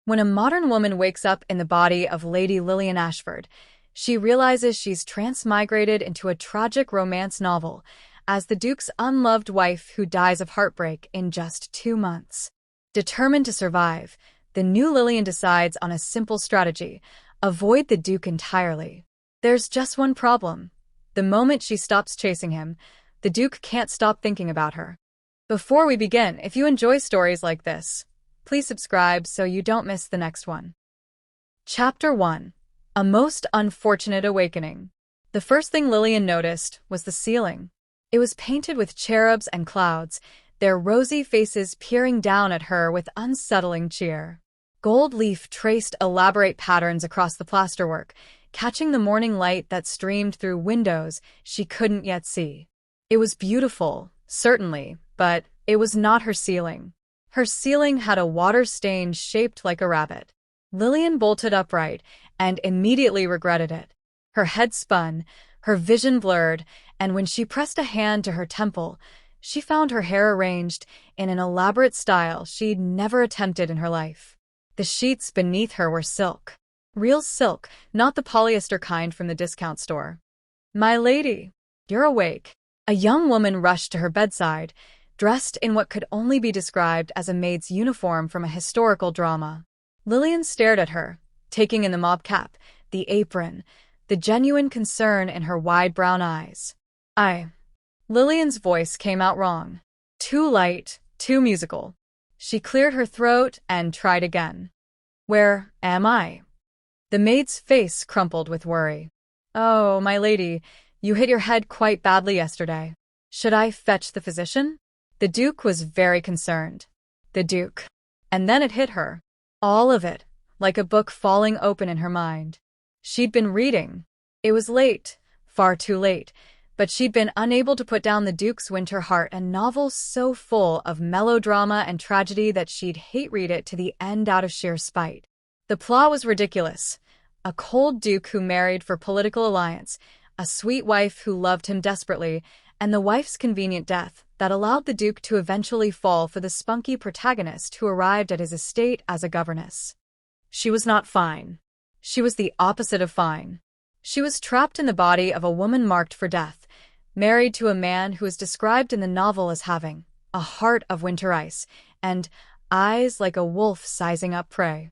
When a modern woman wakes up in the body of Lady Lillian Ashford, she realizes she's transmigrated into a tragic romance novel as the Duke's unloved wife who dies of heartbreak in just 2 months. Determined to survive, the new Lillian decides on a simple strategy: avoid the Duke entirely. There's just one problem. The moment she stops chasing him, the Duke can't stop thinking about her. Before we begin, if you enjoy stories like this, please subscribe so you don't miss the next one. Chapter 1. A Most Unfortunate Awakening. The first thing Lillian noticed was the ceiling. It was painted with cherubs and clouds, their rosy faces peering down at her with unsettling cheer. Gold leaf traced elaborate patterns across the plasterwork, catching the morning light that streamed through windows she couldn't yet see. It was beautiful, certainly, but it was not her ceiling. Her ceiling had a water stain shaped like a rabbit. Lillian bolted upright and immediately regretted it. Her head spun, her vision blurred, and when she pressed a hand to her temple, she found her hair arranged in an elaborate style she'd never attempted in her life. The sheets beneath her were silk. Real silk, not the polyester kind from the discount store. "My lady, you're awake." A young woman rushed to her bedside, dressed in what could only be described as a maid's uniform from a historical drama. Lillian stared at her, taking in the mob cap, the apron, the genuine concern in her wide brown eyes. Lillian's voice came out wrong. Too light, too musical. She cleared her throat and tried again. "Where am I?" The maid's face crumpled with worry. "Oh, my lady, you hit your head quite badly yesterday. Should I fetch the physician?" The Duke was very concerned. The Duke. And then it hit her. All of it, like a book falling open in her mind. She'd been reading. It was late, far too late, but she'd been unable to put down the Duke's Winter Heart, a novel so full of melodrama and tragedy that she'd hate read it to the end out of sheer spite. The plot was ridiculous. A cold Duke who married for political alliance, a sweet wife who loved him desperately, and the wife's convenient death that allowed the Duke to eventually fall for the spunky protagonist who arrived at his estate as a governess. She was not fine. She was the opposite of fine. She was trapped in the body of a woman marked for death, married to a man who is described in the novel as having a heart of winter ice and eyes like a wolf sizing up prey.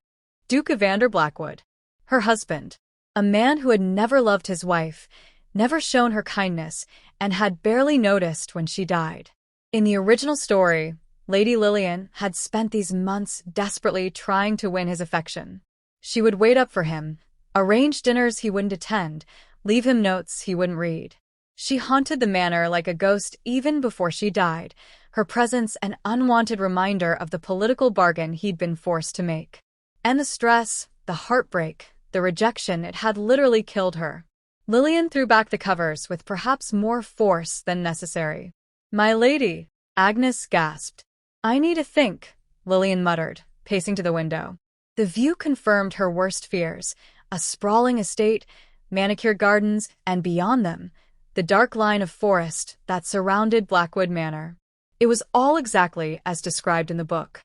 Duke Evander Blackwood, her husband, a man who had never loved his wife, never shown her kindness, and had barely noticed when she died. In the original story, Lady Lillian had spent these months desperately trying to win his affection. She would wait up for him, arrange dinners he wouldn't attend, leave him notes he wouldn't read. She haunted the manor like a ghost even before she died, her presence an unwanted reminder of the political bargain he'd been forced to make. And the stress, the heartbreak, the rejection, it had literally killed her. Lillian threw back the covers with perhaps more force than necessary. "My lady," Agnes gasped. "I need to think," Lillian muttered, pacing to the window. The view confirmed her worst fears: a sprawling estate, manicured gardens, and beyond them, the dark line of forest that surrounded Blackwood Manor. It was all exactly as described in the book.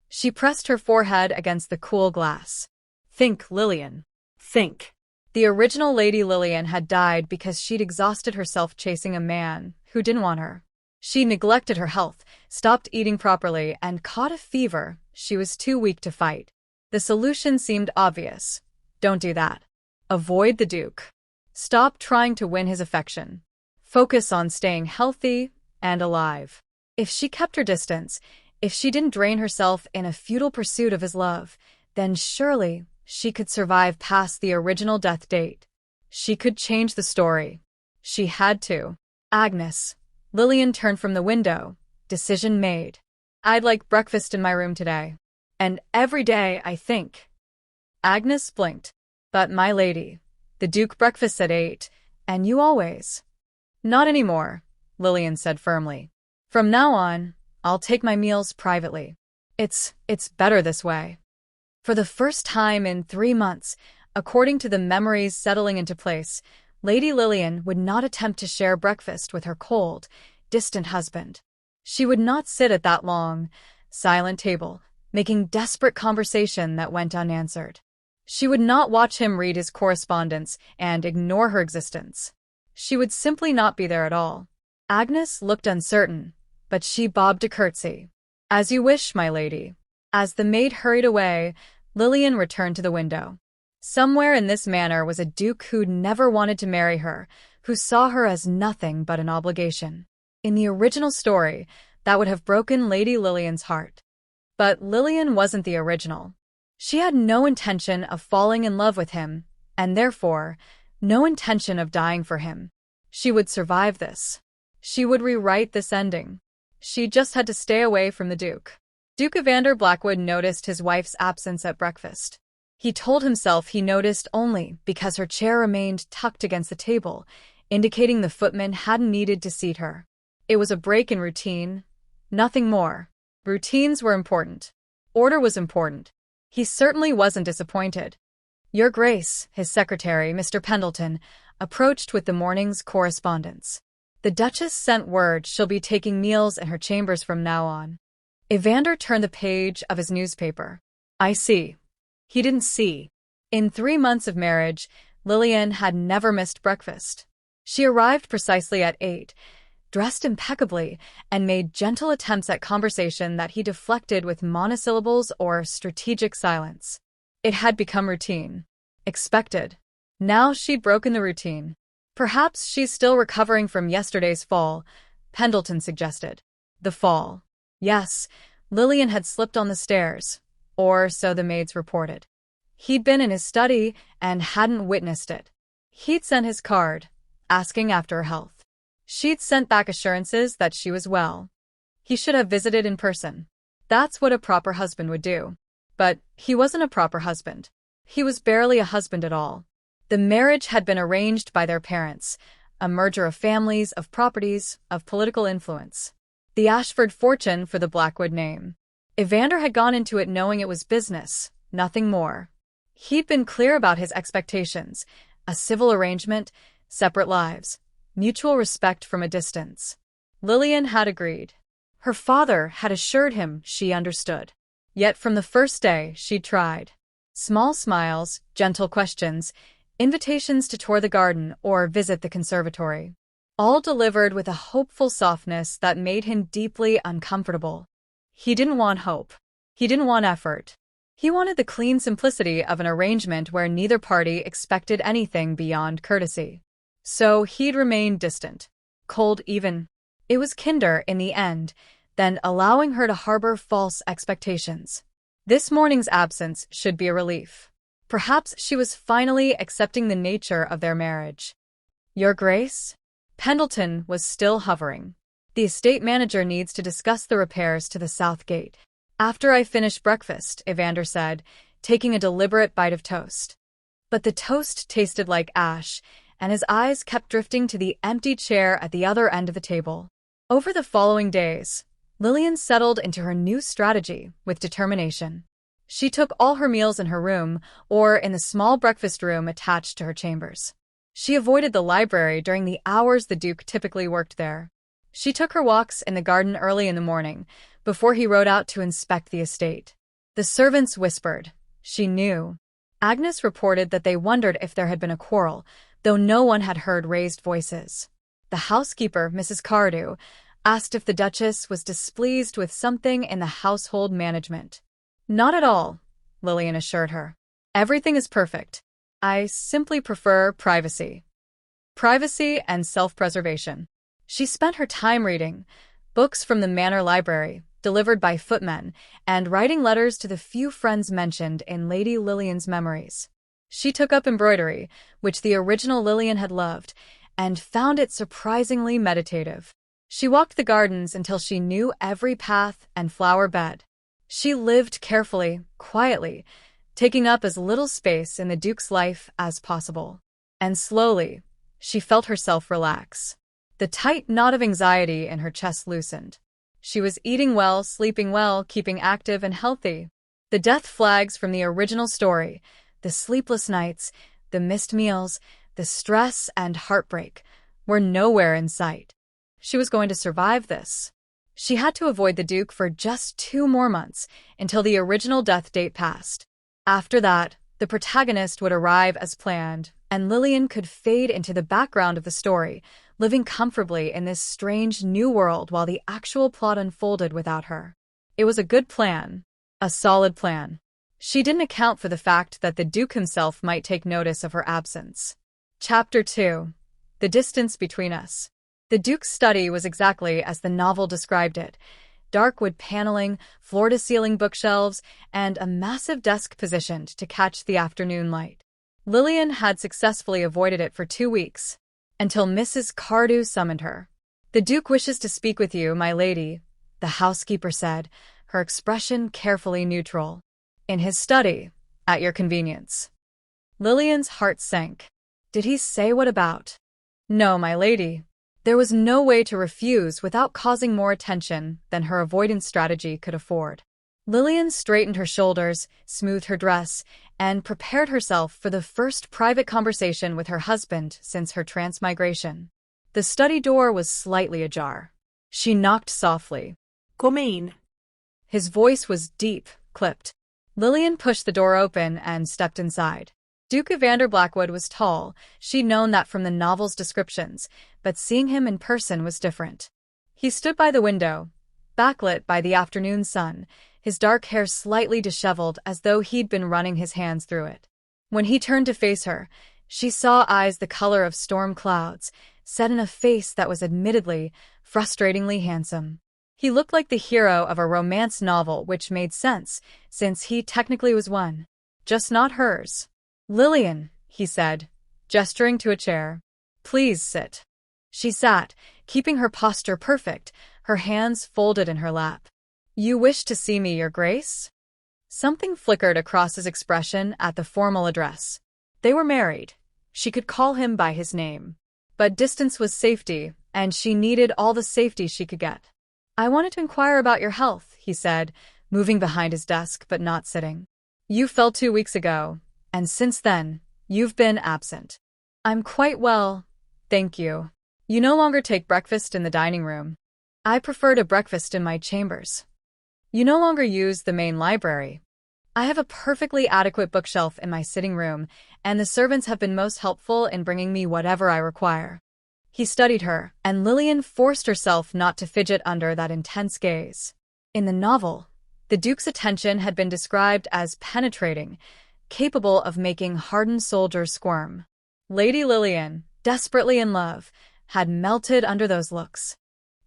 She pressed her forehead against the cool glass. "Think, Lillian. Think." The original Lady Lillian had died because she'd exhausted herself chasing a man who didn't want her. She neglected her health, stopped eating properly, and caught a fever she was too weak to fight. The solution seemed obvious. Don't do that. Avoid the Duke. Stop trying to win his affection. Focus on staying healthy and alive. If she kept her distance, if she didn't drain herself in a futile pursuit of his love, then surely she could survive past the original death date. She could change the story. She had to. "Agnes." Lillian turned from the window. Decision made. "I'd like breakfast in my room today. And every day, I think." Agnes blinked. "But my lady, the Duke breakfasts at 8, and you always." "Not anymore," Lillian said firmly. "From now on, I'll take my meals privately. It's better this way." For the first time in 3 months, according to the memories settling into place, Lady Lillian would not attempt to share breakfast with her cold, distant husband. She would not sit at that long, silent table, making desperate conversation that went unanswered. She would not watch him read his correspondence and ignore her existence. She would simply not be there at all. Agnes looked uncertain, but she bobbed a curtsy. "As you wish, my lady." As the maid hurried away, Lillian returned to the window. Somewhere in this manor was a duke who'd never wanted to marry her, who saw her as nothing but an obligation. In the original story, that would have broken Lady Lillian's heart. But Lillian wasn't the original. She had no intention of falling in love with him, and therefore, no intention of dying for him. She would survive this. She would rewrite this ending. She just had to stay away from the Duke. Duke Evander Blackwood noticed his wife's absence at breakfast. He told himself he noticed only because her chair remained tucked against the table, indicating the footman hadn't needed to seat her. It was a break in routine, nothing more. Routines were important. Order was important. He certainly wasn't disappointed. "Your Grace," his secretary, Mr. Pendleton, approached with the morning's correspondence. "The Duchess sent word she'll be taking meals in her chambers from now on." Evander turned the page of his newspaper. "I see." He didn't see. In 3 months of marriage, Lillian had never missed breakfast. She arrived precisely at 8, dressed impeccably, and made gentle attempts at conversation that he deflected with monosyllables or strategic silence. It had become routine. Expected. Now she'd broken the routine. "Perhaps she's still recovering from yesterday's fall," Pendleton suggested. The fall. Yes, Lillian had slipped on the stairs, or so the maids reported. He'd been in his study and hadn't witnessed it. He'd sent his card, asking after her health. She'd sent back assurances that she was well. He should have visited in person. That's what a proper husband would do. But he wasn't a proper husband. He was barely a husband at all. The marriage had been arranged by their parents, a merger of families, of properties, of political influence. The Ashford fortune for the Blackwood name. Evander had gone into it knowing it was business, nothing more. He'd been clear about his expectations: a civil arrangement, separate lives, mutual respect from a distance. Lillian had agreed. Her father had assured him she understood. Yet from the first day she'd tried. Small smiles, gentle questions, invitations to tour the garden or visit the conservatory. All delivered with a hopeful softness that made him deeply uncomfortable. He didn't want hope. He didn't want effort. He wanted the clean simplicity of an arrangement where neither party expected anything beyond courtesy. So he'd remain distant, cold even. It was kinder in the end than allowing her to harbor false expectations. This morning's absence should be a relief. Perhaps she was finally accepting the nature of their marriage. "Your Grace?" Pendleton was still hovering. "The estate manager needs to discuss the repairs to the south gate." "After I finish breakfast," Evander said, taking a deliberate bite of toast. But the toast tasted like ash, and his eyes kept drifting to the empty chair at the other end of the table. Over the following days, Lillian settled into her new strategy with determination. She took all her meals in her room or in the small breakfast room attached to her chambers. She avoided the library during the hours the Duke typically worked there. She took her walks in the garden early in the morning, before he rode out to inspect the estate. The servants whispered. She knew. Agnes reported that they wondered if there had been a quarrel, though no one had heard raised voices. The housekeeper, Mrs. Cardew, asked if the Duchess was displeased with something in the household management. "Not at all," Lillian assured her. "Everything is perfect. I simply prefer privacy. Privacy and self-preservation." She spent her time reading books from the manor library, delivered by footmen, and writing letters to the few friends mentioned in Lady Lillian's memories. She took up embroidery, which the original Lillian had loved, and found it surprisingly meditative. She walked the gardens until she knew every path and flower bed. She lived carefully, quietly, taking up as little space in the Duke's life as possible. And slowly, she felt herself relax. The tight knot of anxiety in her chest loosened. She was eating well, sleeping well, keeping active and healthy. The death flags from the original story, the sleepless nights, the missed meals, the stress and heartbreak, were nowhere in sight. She was going to survive this. She had to avoid the Duke for just 2 more months until the original death date passed. After that, the protagonist would arrive as planned, and Lillian could fade into the background of the story, living comfortably in this strange new world while the actual plot unfolded without her. It was a good plan. A solid plan. She didn't account for the fact that the Duke himself might take notice of her absence. Chapter 2. The Distance Between Us. The Duke's study was exactly as the novel described it. Dark wood paneling, floor-to-ceiling bookshelves, and a massive desk positioned to catch the afternoon light. Lillian had successfully avoided it for 2 weeks, until Mrs. Cardew summoned her. "The Duke wishes to speak with you, my lady," the housekeeper said, her expression carefully neutral. "In his study, at your convenience." Lillian's heart sank. Did he say what about? "No, my lady." There was no way to refuse without causing more attention than her avoidance strategy could afford. Lillian straightened her shoulders, smoothed her dress, and prepared herself for the first private conversation with her husband since her transmigration. The study door was slightly ajar. She knocked softly. "Come in." His voice was deep, clipped. Lillian pushed the door open and stepped inside. Duke Evander Blackwood was tall. She'd known that from the novel's descriptions, but seeing him in person was different. He stood by the window, backlit by the afternoon sun, his dark hair slightly disheveled as though he'd been running his hands through it. When he turned to face her, she saw eyes the color of storm clouds, set in a face that was admittedly, frustratingly handsome. He looked like the hero of a romance novel, which made sense, since he technically was one. Just not hers. "Lillian," he said, gesturing to a chair. "Please sit." She sat, keeping her posture perfect, her hands folded in her lap. "You wish to see me, Your Grace?" Something flickered across his expression at the formal address. They were married. She could call him by his name. But distance was safety, and she needed all the safety she could get. "I wanted to inquire about your health," he said, moving behind his desk but not sitting. "You fell 2 weeks ago, and since then, you've been absent." "I'm quite well, thank you." "You no longer take breakfast in the dining room." "I prefer to breakfast in my chambers." "You no longer use the main library." "I have a perfectly adequate bookshelf in my sitting room, and the servants have been most helpful in bringing me whatever I require." He studied her, and Lillian forced herself not to fidget under that intense gaze. In the novel, the Duke's attention had been described as penetrating, capable of making hardened soldiers squirm. Lady Lillian, desperately in love, had melted under those looks.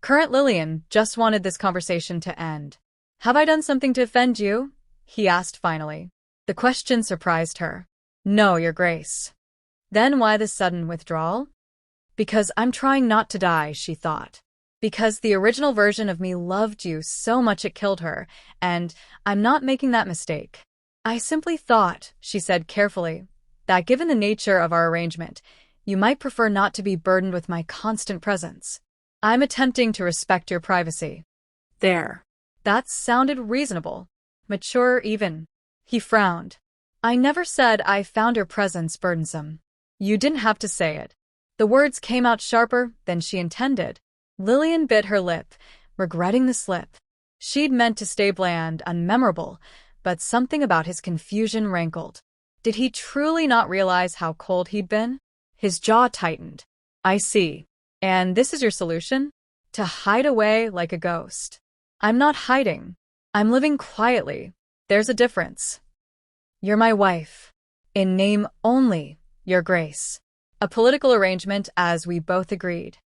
Current Lillian just wanted this conversation to end. "Have I done something to offend you?" he asked finally. The question surprised her. "No, Your Grace." Then why this sudden withdrawal? "Because I'm trying not to die," she thought. "Because the original version of me loved you so much it killed her, and I'm not making that mistake." "I simply thought," she said carefully, "that given the nature of our arrangement, you might prefer not to be burdened with my constant presence. I'm attempting to respect your privacy." There. That sounded reasonable. Mature even. He frowned. "I never said I found your presence burdensome." "You didn't have to say it." The words came out sharper than she intended. Lillian bit her lip, regretting the slip. She'd meant to stay bland, unmemorable, but something about his confusion rankled. Did he truly not realize how cold he'd been? His jaw tightened. "I see. And this is your solution? To hide away like a ghost." "I'm not hiding. I'm living quietly. There's a difference." "You're my wife. In name only, Your Grace. A political arrangement, as we both agreed."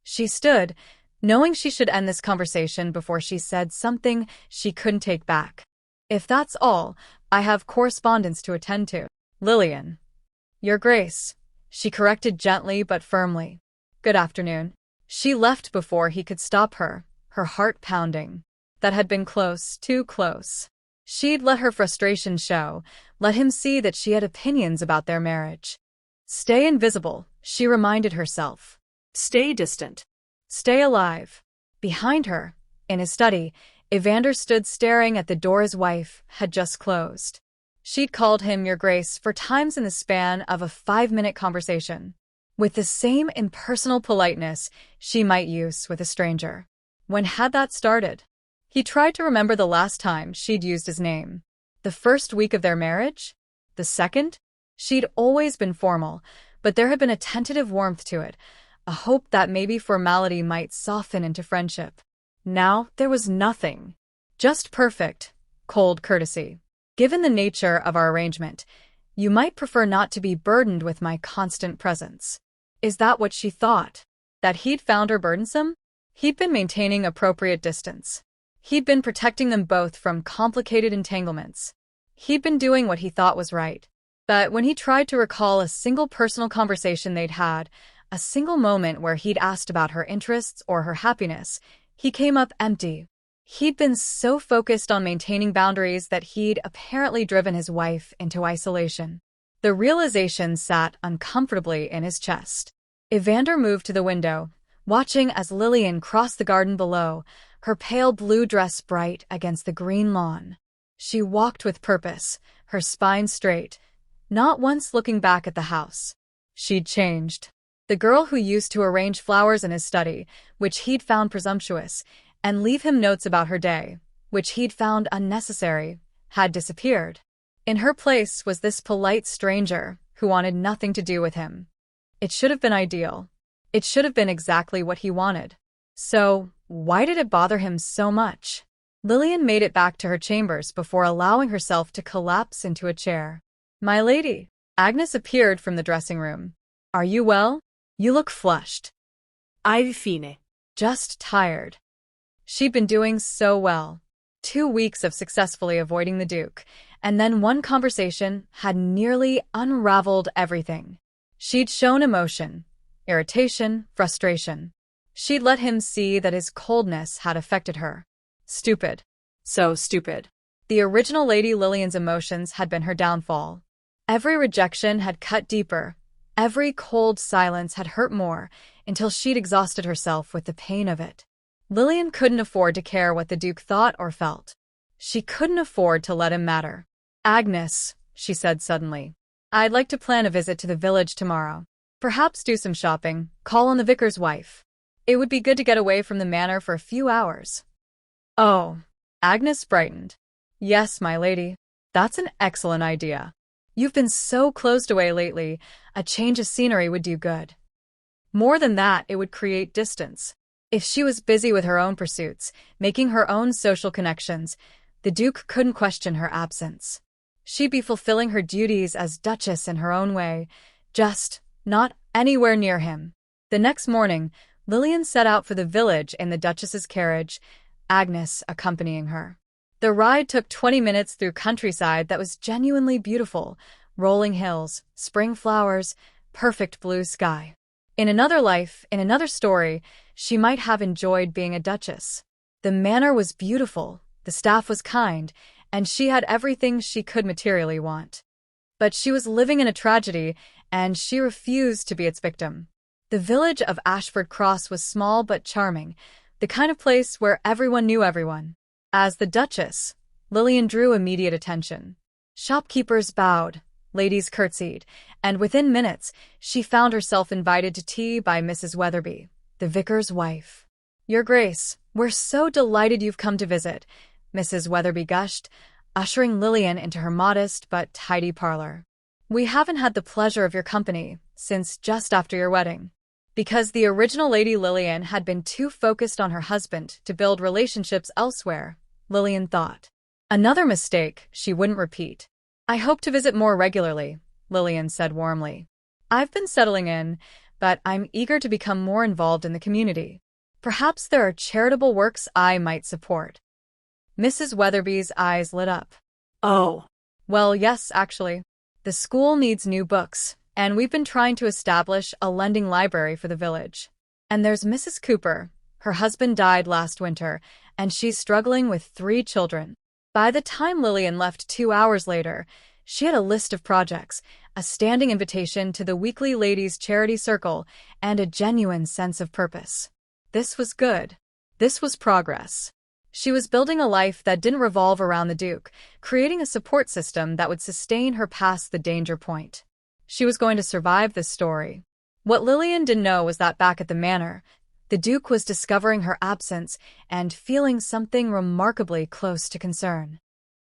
She stood, knowing she should end this conversation before she said something she couldn't take back. "If that's all, I have correspondence to attend to." "Lillian." "Your Grace," she corrected gently but firmly. "Good afternoon." She left before he could stop her, her heart pounding. That had been close, too close. She'd let her frustration show, let him see that she had opinions about their marriage. Stay invisible, she reminded herself. Stay distant. Stay alive. Behind her, in his study, Evander stood staring at the door his wife had just closed. She'd called him Your Grace 4 times in the span of a 5-minute conversation, with the same impersonal politeness she might use with a stranger. When had that started? He tried to remember the last time she'd used his name. The first week of their marriage? The second? She'd always been formal, but there had been a tentative warmth to it, a hope that maybe formality might soften into friendship. Now there was nothing. Just perfect, cold courtesy. Given the nature of our arrangement, you might prefer not to be burdened with my constant presence. Is that what she thought? That he'd found her burdensome? He'd been maintaining appropriate distance. He'd been protecting them both from complicated entanglements. He'd been doing what he thought was right. But when he tried to recall a single personal conversation they'd had, a single moment where he'd asked about her interests or her happiness, he came up empty. He'd been so focused on maintaining boundaries that he'd apparently driven his wife into isolation. The realization sat uncomfortably in his chest. Evander moved to the window, watching as Lillian crossed the garden below, her pale blue dress bright against the green lawn. She walked with purpose, her spine straight, not once looking back at the house. She'd changed. The girl who used to arrange flowers in his study, which he'd found presumptuous, and leave him notes about her day, which he'd found unnecessary, had disappeared. In her place was this polite stranger who wanted nothing to do with him. It should have been ideal. It should have been exactly what he wanted. So, why did it bother him so much? Lillian made it back to her chambers before allowing herself to collapse into a chair. "My lady," Agnes appeared from the dressing room. "Are you well? You look flushed." "I've fine." "Just tired." She'd been doing so well. 2 weeks of successfully avoiding the Duke, and then one conversation had nearly unraveled everything. She'd shown emotion, irritation, frustration. She'd let him see that his coldness had affected her. Stupid. So stupid. The original Lady Lillian's emotions had been her downfall. Every rejection had cut deeper. Every cold silence had hurt more, until she'd exhausted herself with the pain of it. Lillian couldn't afford to care what the Duke thought or felt. She couldn't afford to let him matter. "Agnes," she said suddenly, "I'd like to plan a visit to the village tomorrow. Perhaps do some shopping, call on the vicar's wife. It would be good to get away from the manor for a few hours." "Oh." Agnes brightened. "Yes, my lady. That's an excellent idea. You've been so closed away lately, a change of scenery would do good." More than that, it would create distance. If she was busy with her own pursuits, making her own social connections, the Duke couldn't question her absence. She'd be fulfilling her duties as Duchess in her own way, just not anywhere near him. The next morning, Lillian set out for the village in the Duchess's carriage, Agnes accompanying her. The ride took 20 minutes through countryside that was genuinely beautiful, rolling hills, spring flowers, perfect blue sky. In another life, in another story, she might have enjoyed being a duchess. The manor was beautiful, the staff was kind, and she had everything she could materially want. But she was living in a tragedy, and she refused to be its victim. The village of Ashford Cross was small but charming, the kind of place where everyone knew everyone. As the Duchess, Lillian drew immediate attention. Shopkeepers bowed, ladies curtsied, and within minutes, she found herself invited to tea by Mrs. Weatherby, the vicar's wife. "Your Grace, we're so delighted you've come to visit," Mrs. Weatherby gushed, ushering Lillian into her modest but tidy parlor. "We haven't had the pleasure of your company since just after your wedding." Because the original Lady Lillian had been too focused on her husband to build relationships elsewhere, Lillian thought. Another mistake she wouldn't repeat. "I hope to visit more regularly," Lillian said warmly. "I've been settling in, but I'm eager to become more involved in the community. Perhaps there are charitable works I might support." Mrs. Weatherby's eyes lit up. "Oh." "Well, yes, actually. The school needs new books, and we've been trying to establish a lending library for the village. And there's Mrs. Cooper. Her husband died last winter, and she's struggling with 3 children." By the time Lillian left 2 hours later, she had a list of projects, a standing invitation to the weekly ladies' charity circle, and a genuine sense of purpose. This was good. This was progress. She was building a life that didn't revolve around the Duke, creating a support system that would sustain her past the danger point. She was going to survive this story. What Lillian didn't know was that back at the manor, The Duke was discovering her absence and feeling something remarkably close to concern.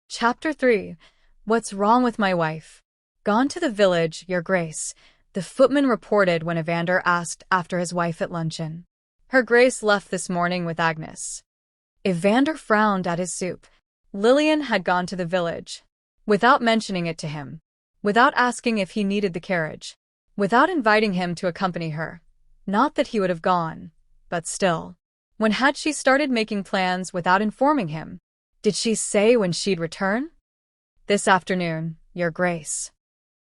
Chapter 3. What's wrong with my wife? Gone to the village, Your Grace, the footman reported when Evander asked after his wife at luncheon. Her Grace left this morning with Agnes. Evander frowned at his soup. Lillian had gone to the village. Without mentioning it to him. Without asking if he needed the carriage. Without inviting him to accompany her. Not that he would have gone, but still. When had she started making plans without informing him? Did she say when she'd return? This afternoon, Your Grace.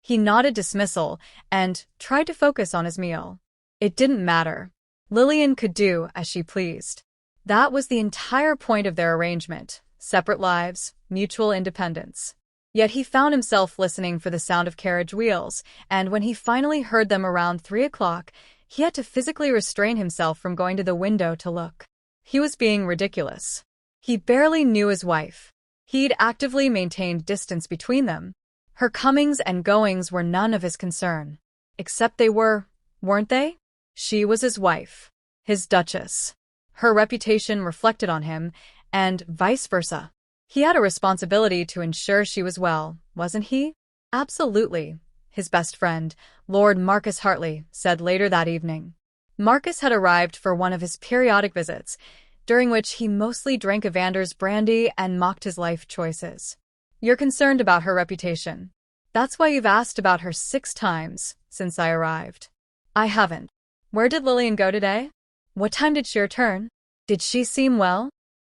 He nodded dismissal and tried to focus on his meal. It didn't matter. Lillian could do as she pleased. That was the entire point of their arrangement. Separate lives, mutual independence. Yet he found himself listening for the sound of carriage wheels, and when he finally heard them around 3 o'clock, he had to physically restrain himself from going to the window to look. He was being ridiculous. He barely knew his wife. He'd actively maintained distance between them. Her comings and goings were none of his concern. Except they were, weren't they? She was his wife, his duchess. Her reputation reflected on him, and vice versa. He had a responsibility to ensure she was well, wasn't he? Absolutely, his best friend, Lord Marcus Hartley, said later that evening. Marcus had arrived for one of his periodic visits, during which he mostly drank Evander's brandy and mocked his life choices. You're concerned about her reputation. That's why you've asked about her 6 times since I arrived. I haven't. Where did Lillian go today? What time did she return? Did she seem well?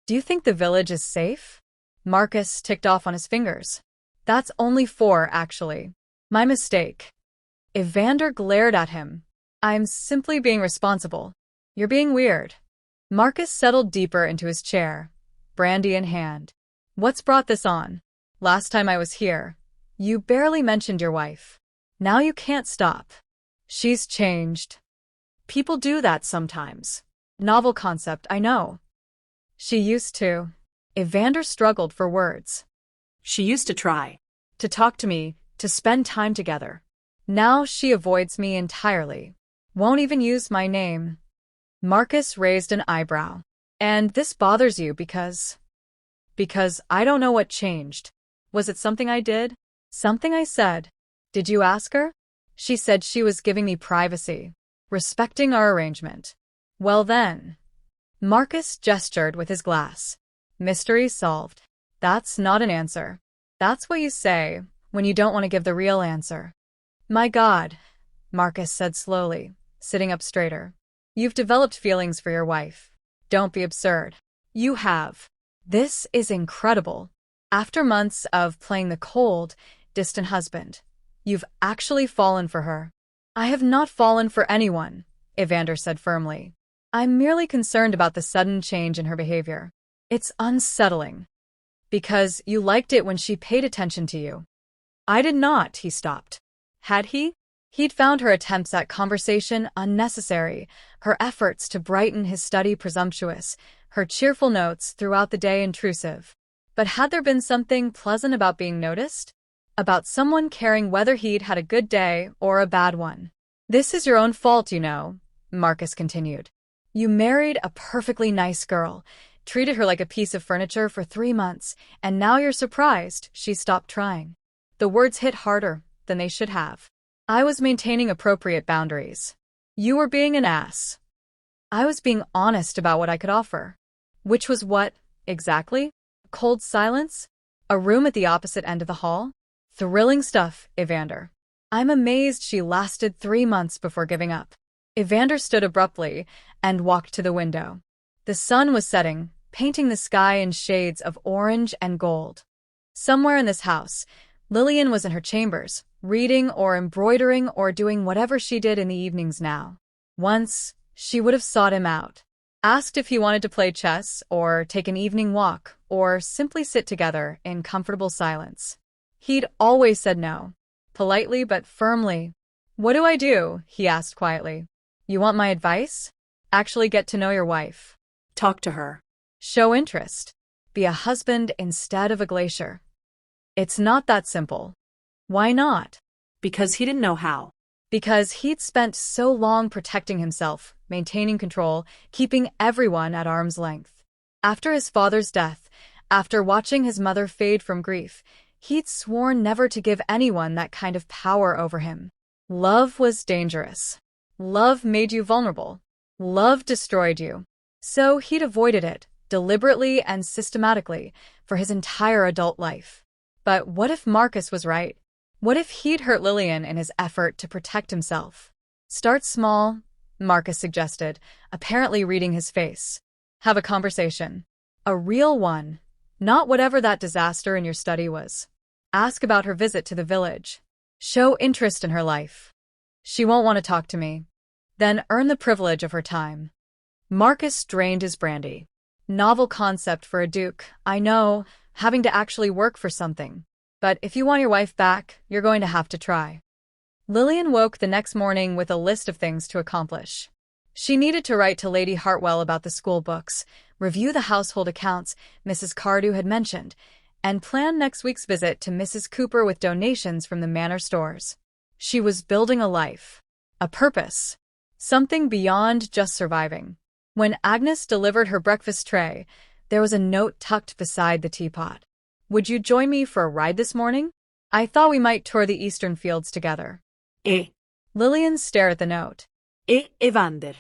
Do you think the village is safe? Marcus ticked off on his fingers. That's only 4, actually. My mistake. Evander glared at him. I'm simply being responsible. You're being weird. Marcus settled deeper into his chair, brandy in hand. What's brought this on? Last time I was here, you barely mentioned your wife. Now you can't stop. She's changed. People do that sometimes. Novel concept, I know. She used to. Evander struggled for words. She used to try. To talk to me, to spend time together. Now she avoids me entirely. Won't even use my name. Marcus raised an eyebrow. And this bothers you because I don't know what changed. Was it something I did? Something I said? Did you ask her? She said she was giving me privacy. Respecting our arrangement. Well then. Marcus gestured with his glass. Mystery solved. That's not an answer. That's what you say when you don't want to give the real answer. My God, Marcus said slowly, sitting up straighter. You've developed feelings for your wife. Don't be absurd. You have. This is incredible. After months of playing the cold, distant husband, you've actually fallen for her. I have not fallen for anyone, Evander said firmly. I'm merely concerned about the sudden change in her behavior. It's unsettling. Because you liked it when she paid attention to you. I did not, he stopped. Had he? He'd found her attempts at conversation unnecessary, her efforts to brighten his study presumptuous, her cheerful notes throughout the day intrusive. But had there been something pleasant about being noticed? About someone caring whether he'd had a good day or a bad one? This is your own fault, you know, Marcus continued. You married a perfectly nice girl, treated her like a piece of furniture for 3 months, and now you're surprised she stopped trying. The words hit harder than they should have. I was maintaining appropriate boundaries. You were being an ass. I was being honest about what I could offer. Which was what, exactly? Cold silence? A room at the opposite end of the hall? Thrilling stuff, Evander. I'm amazed she lasted 3 months before giving up. Evander stood abruptly and walked to the window. The sun was setting, painting the sky in shades of orange and gold. Somewhere in this house, Lillian was in her chambers, reading or embroidering or doing whatever she did in the evenings now. Once, she would have sought him out, asked if he wanted to play chess or take an evening walk or simply sit together in comfortable silence. He'd always said no, politely but firmly. What do I do? He asked quietly. You want my advice? Actually get to know your wife. Talk to her. Show interest. Be a husband instead of a glacier. It's not that simple. Why not? Because he didn't know how. Because he'd spent so long protecting himself, maintaining control, keeping everyone at arm's length. After his father's death, after watching his mother fade from grief, he'd sworn never to give anyone that kind of power over him. Love was dangerous. Love made you vulnerable. Love destroyed you. So he'd avoided it, deliberately and systematically, for his entire adult life. But what if Marcus was right? What if he'd hurt Lillian in his effort to protect himself? Start small, Marcus suggested, apparently reading his face. Have a conversation. A real one. Not whatever that disaster in your study was. Ask about her visit to the village. Show interest in her life. She won't want to talk to me. Then earn the privilege of her time. Marcus drained his brandy. Novel concept for a duke, I know, having to actually work for something. But if you want your wife back, you're going to have to try. Lillian woke the next morning with a list of things to accomplish. She needed to write to Lady Hartwell about the school books, review the household accounts Mrs. Cardew had mentioned, and plan next week's visit to Mrs. Cooper with donations from the manor stores. She was building a life, a purpose, something beyond just surviving. When Agnes delivered her breakfast tray, there was a note tucked beside the teapot. Would you join me for a ride this morning? I thought we might tour the eastern fields together. Lillian stared at the note. Evander.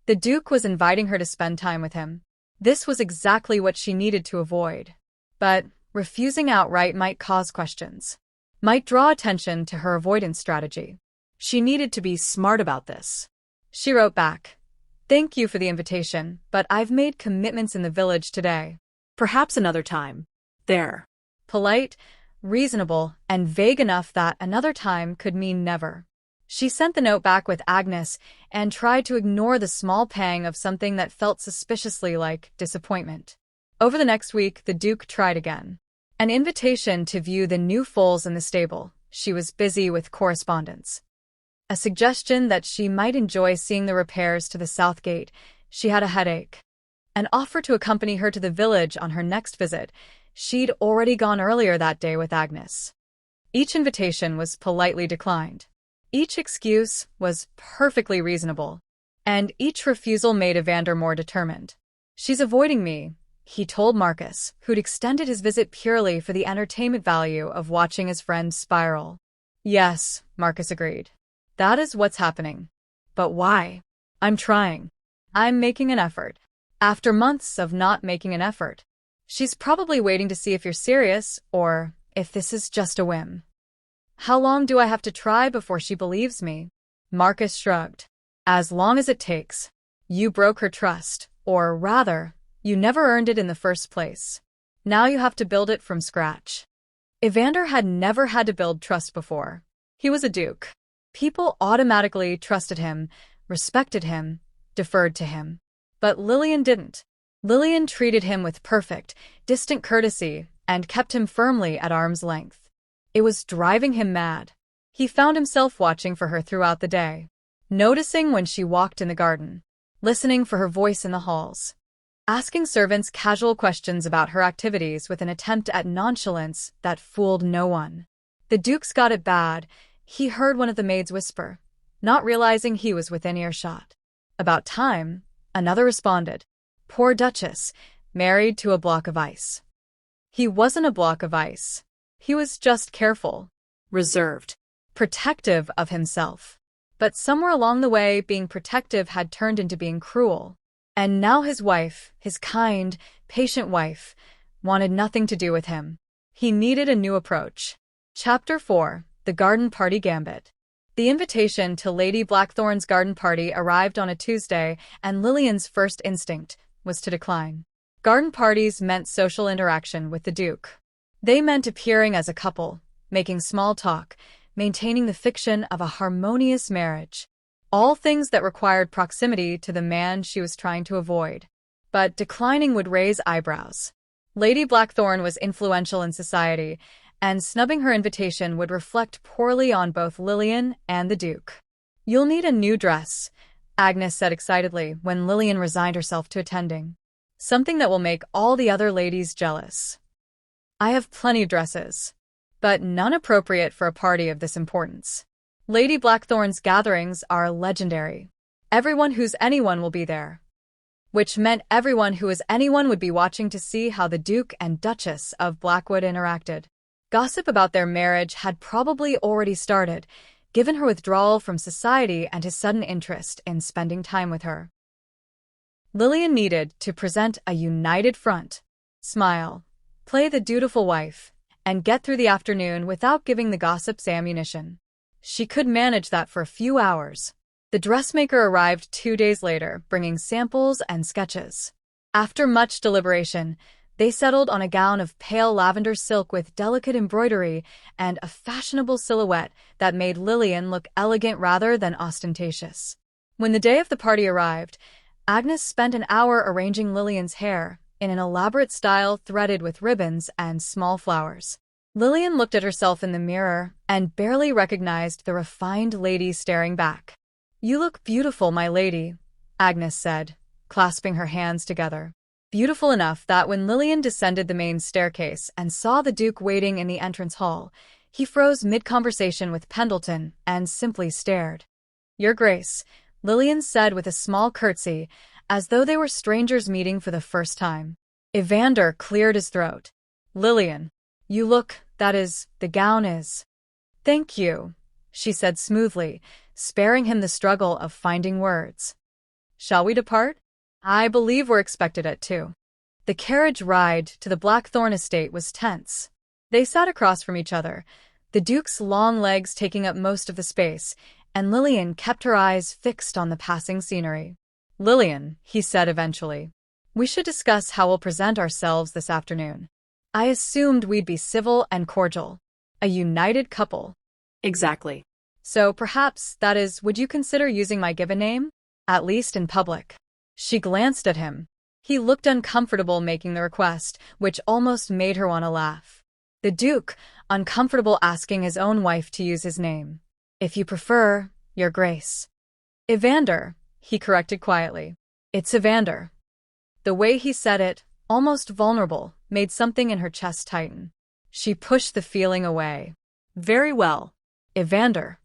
The Duke was inviting her to spend time with him. This was exactly what she needed to avoid. But refusing outright might cause questions. Might draw attention to her avoidance strategy. She needed to be smart about this. She wrote back, "Thank you for the invitation, but I've made commitments in the village today. Perhaps another time. There." Polite, reasonable, and vague enough that another time could mean never. She sent the note back with Agnes and tried to ignore the small pang of something that felt suspiciously like disappointment. Over the next week, the Duke tried again. An invitation to view the new foals in the stable. She was busy with correspondence. A suggestion that she might enjoy seeing the repairs to the south gate. She had a headache. An offer to accompany her to the village on her next visit. She'd already gone earlier that day with Agnes. Each invitation was politely declined. Each excuse was perfectly reasonable. And each refusal made Evander more determined. "She's avoiding me," he told Marcus, who'd extended his visit purely for the entertainment value of watching his friend spiral. "Yes," Marcus agreed. "That is what's happening. But why? I'm trying. I'm making an effort." After months of not making an effort, she's probably waiting to see if you're serious or if this is just a whim. "How long do I have to try before she believes me?" Marcus shrugged. "As long as it takes. You broke her trust, or rather, you never earned it in the first place. Now you have to build it from scratch." Evander had never had to build trust before. He was a duke. People automatically trusted him, respected him, deferred to him. But Lillian didn't. Lillian treated him with perfect, distant courtesy and kept him firmly at arm's length. It was driving him mad. He found himself watching for her throughout the day, noticing when she walked in the garden, listening for her voice in the halls, asking servants casual questions about her activities with an attempt at nonchalance that fooled no one. The Duke's got it bad. He heard one of the maids whisper, not realizing he was within earshot. "About time," another responded. "Poor Duchess, married to a block of ice." He wasn't a block of ice. He was just careful, Reserved. protective of himself. But somewhere along the way, being protective had turned into being cruel. And now his wife, his kind, patient wife, wanted nothing to do with him. He needed a new approach. Chapter 4: The Garden Party Gambit. The invitation to Lady Blackthorn's garden party arrived on a Tuesday, and Lillian's first instinct was to decline. Garden parties meant social interaction with the Duke. They meant appearing as a couple, making small talk, maintaining the fiction of a harmonious marriage. All things that required proximity to the man she was trying to avoid. But declining would raise eyebrows. Lady Blackthorn was influential in society, and snubbing her invitation would reflect poorly on both Lillian and the Duke. "You'll need a new dress," Agnes said excitedly when Lillian resigned herself to attending. "Something that will make all the other ladies jealous." "I have plenty of dresses, but none appropriate for a party of this importance. Lady Blackthorn's gatherings are legendary. Everyone who's anyone will be there. Which meant everyone who is anyone would be watching to see how the Duke and Duchess of Blackwood interacted. Gossip about their marriage had probably already started, given her withdrawal from society and his sudden interest in spending time with her. Lillian needed to present a united front, smile, play the dutiful wife, and get through the afternoon without giving the gossips ammunition. She could manage that for a few hours. The dressmaker arrived 2 days later, bringing samples and sketches. After much deliberation, they settled on a gown of pale lavender silk with delicate embroidery and a fashionable silhouette that made Lillian look elegant rather than ostentatious. When the day of the party arrived, Agnes spent an hour arranging Lillian's hair in an elaborate style threaded with ribbons and small flowers. Lillian looked at herself in the mirror and barely recognized the refined lady staring back. "You look beautiful, my lady," Agnes said, clasping her hands together. Beautiful enough that when Lillian descended the main staircase and saw the Duke waiting in the entrance hall, he froze mid-conversation with Pendleton and simply stared. "Your Grace," Lillian said with a small curtsy, as though they were strangers meeting for the first time. Evander cleared his throat. "Lillian, you look, that is, the gown is." "Thank you," she said smoothly, sparing him the struggle of finding words. "Shall we depart? I believe we're expected at 2. The carriage ride to the Blackthorn estate was tense. They sat across from each other, the Duke's long legs taking up most of the space, and Lillian kept her eyes fixed on the passing scenery. "Lillian," he said eventually, "we should discuss how we'll present ourselves this afternoon. I assumed we'd be civil and cordial. A united couple." Exactly. "So perhaps, that is, would you consider using my given name? At least in public." She glanced at him. He looked uncomfortable making the request, which almost made her want to laugh. The Duke, uncomfortable asking his own wife to use his name. "If you prefer, Your Grace." "Evander," he corrected quietly. "It's Evander." The way he said it, almost vulnerable, made something in her chest tighten. She pushed the feeling away. "Very well." "Evander."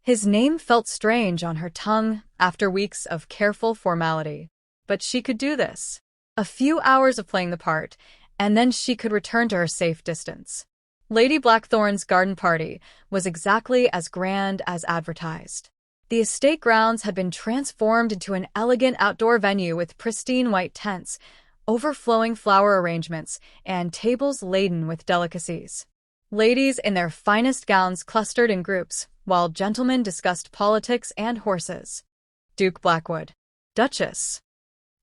His name felt strange on her tongue after weeks of careful formality. But she could do this. A few hours of playing the part, and then she could return to her safe distance. Lady Blackthorn's garden party was exactly as grand as advertised. The estate grounds had been transformed into an elegant outdoor venue with pristine white tents, overflowing flower arrangements, and tables laden with delicacies. Ladies in their finest gowns clustered in groups, while gentlemen discussed politics and horses. Duke Blackwood. Duchess.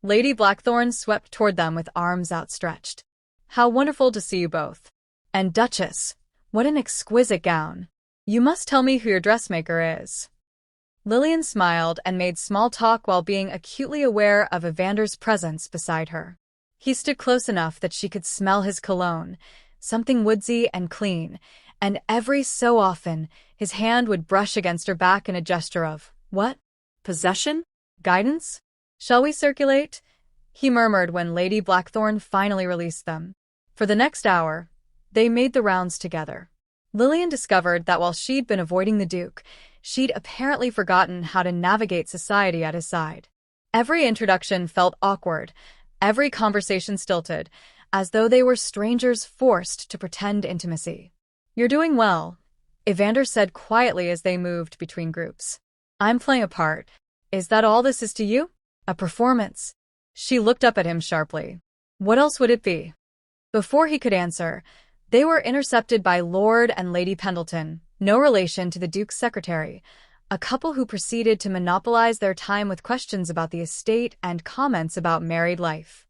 Lady Blackthorn swept toward them with arms outstretched. "How wonderful to see you both. And Duchess, what an exquisite gown. You must tell me who your dressmaker is." Lillian smiled and made small talk while being acutely aware of Evander's presence beside her. He stood close enough that she could smell his cologne, something woodsy and clean, and every so often his hand would brush against her back in a gesture of, "What? Possession? Guidance? Shall we circulate?" he murmured when Lady Blackthorn finally released them. For the next hour, they made the rounds together. Lillian discovered that while she'd been avoiding the Duke, she'd apparently forgotten how to navigate society at his side. Every introduction felt awkward, every conversation stilted, as though they were strangers forced to pretend intimacy. "You're doing well," Evander said quietly as they moved between groups. "I'm playing a part. Is that all this is to you? A performance?" She looked up at him sharply. "What else would it be?" Before he could answer, they were intercepted by Lord and Lady Pendleton, no relation to the Duke's secretary, a couple who proceeded to monopolize their time with questions about the estate and comments about married life.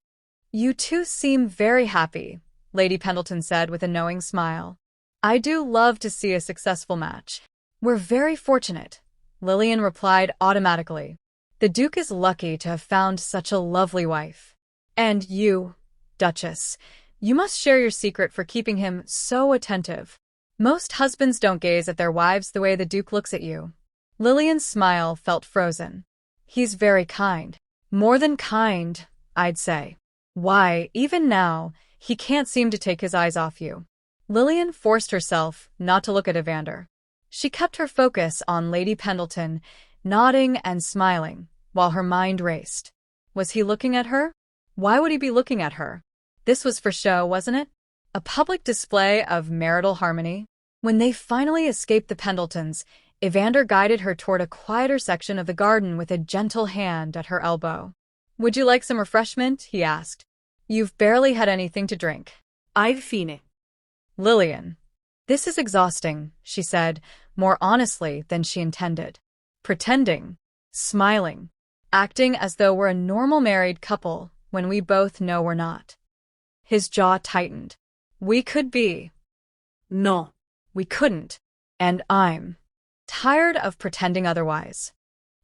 "You two seem very happy," Lady Pendleton said with a knowing smile. "I do love to see a successful match." "We're very fortunate," Lillian replied automatically. "The Duke is lucky to have found such a lovely wife. And you, Duchess, you must share your secret for keeping him so attentive. Most husbands don't gaze at their wives the way the Duke looks at you." Lillian's smile felt frozen. "He's very kind. More than kind, I'd say. Why, even now, he can't seem to take his eyes off you." Lillian forced herself not to look at Evander. She kept her focus on Lady Pendleton, nodding and smiling, while her mind raced. Was he looking at her? Why would he be looking at her? This was for show, wasn't it? A public display of marital harmony? When they finally escaped the Pendletons, Evander guided her toward a quieter section of the garden with a gentle hand at her elbow. "Would you like some refreshment?" he asked. "You've barely had anything to drink." I've fine. "Lillian, this is exhausting," she said, more honestly than she intended. "Pretending, smiling, acting as though we're a normal married couple when we both know we're not." His jaw tightened. "We could be." No. "We couldn't. And I'm tired of pretending otherwise."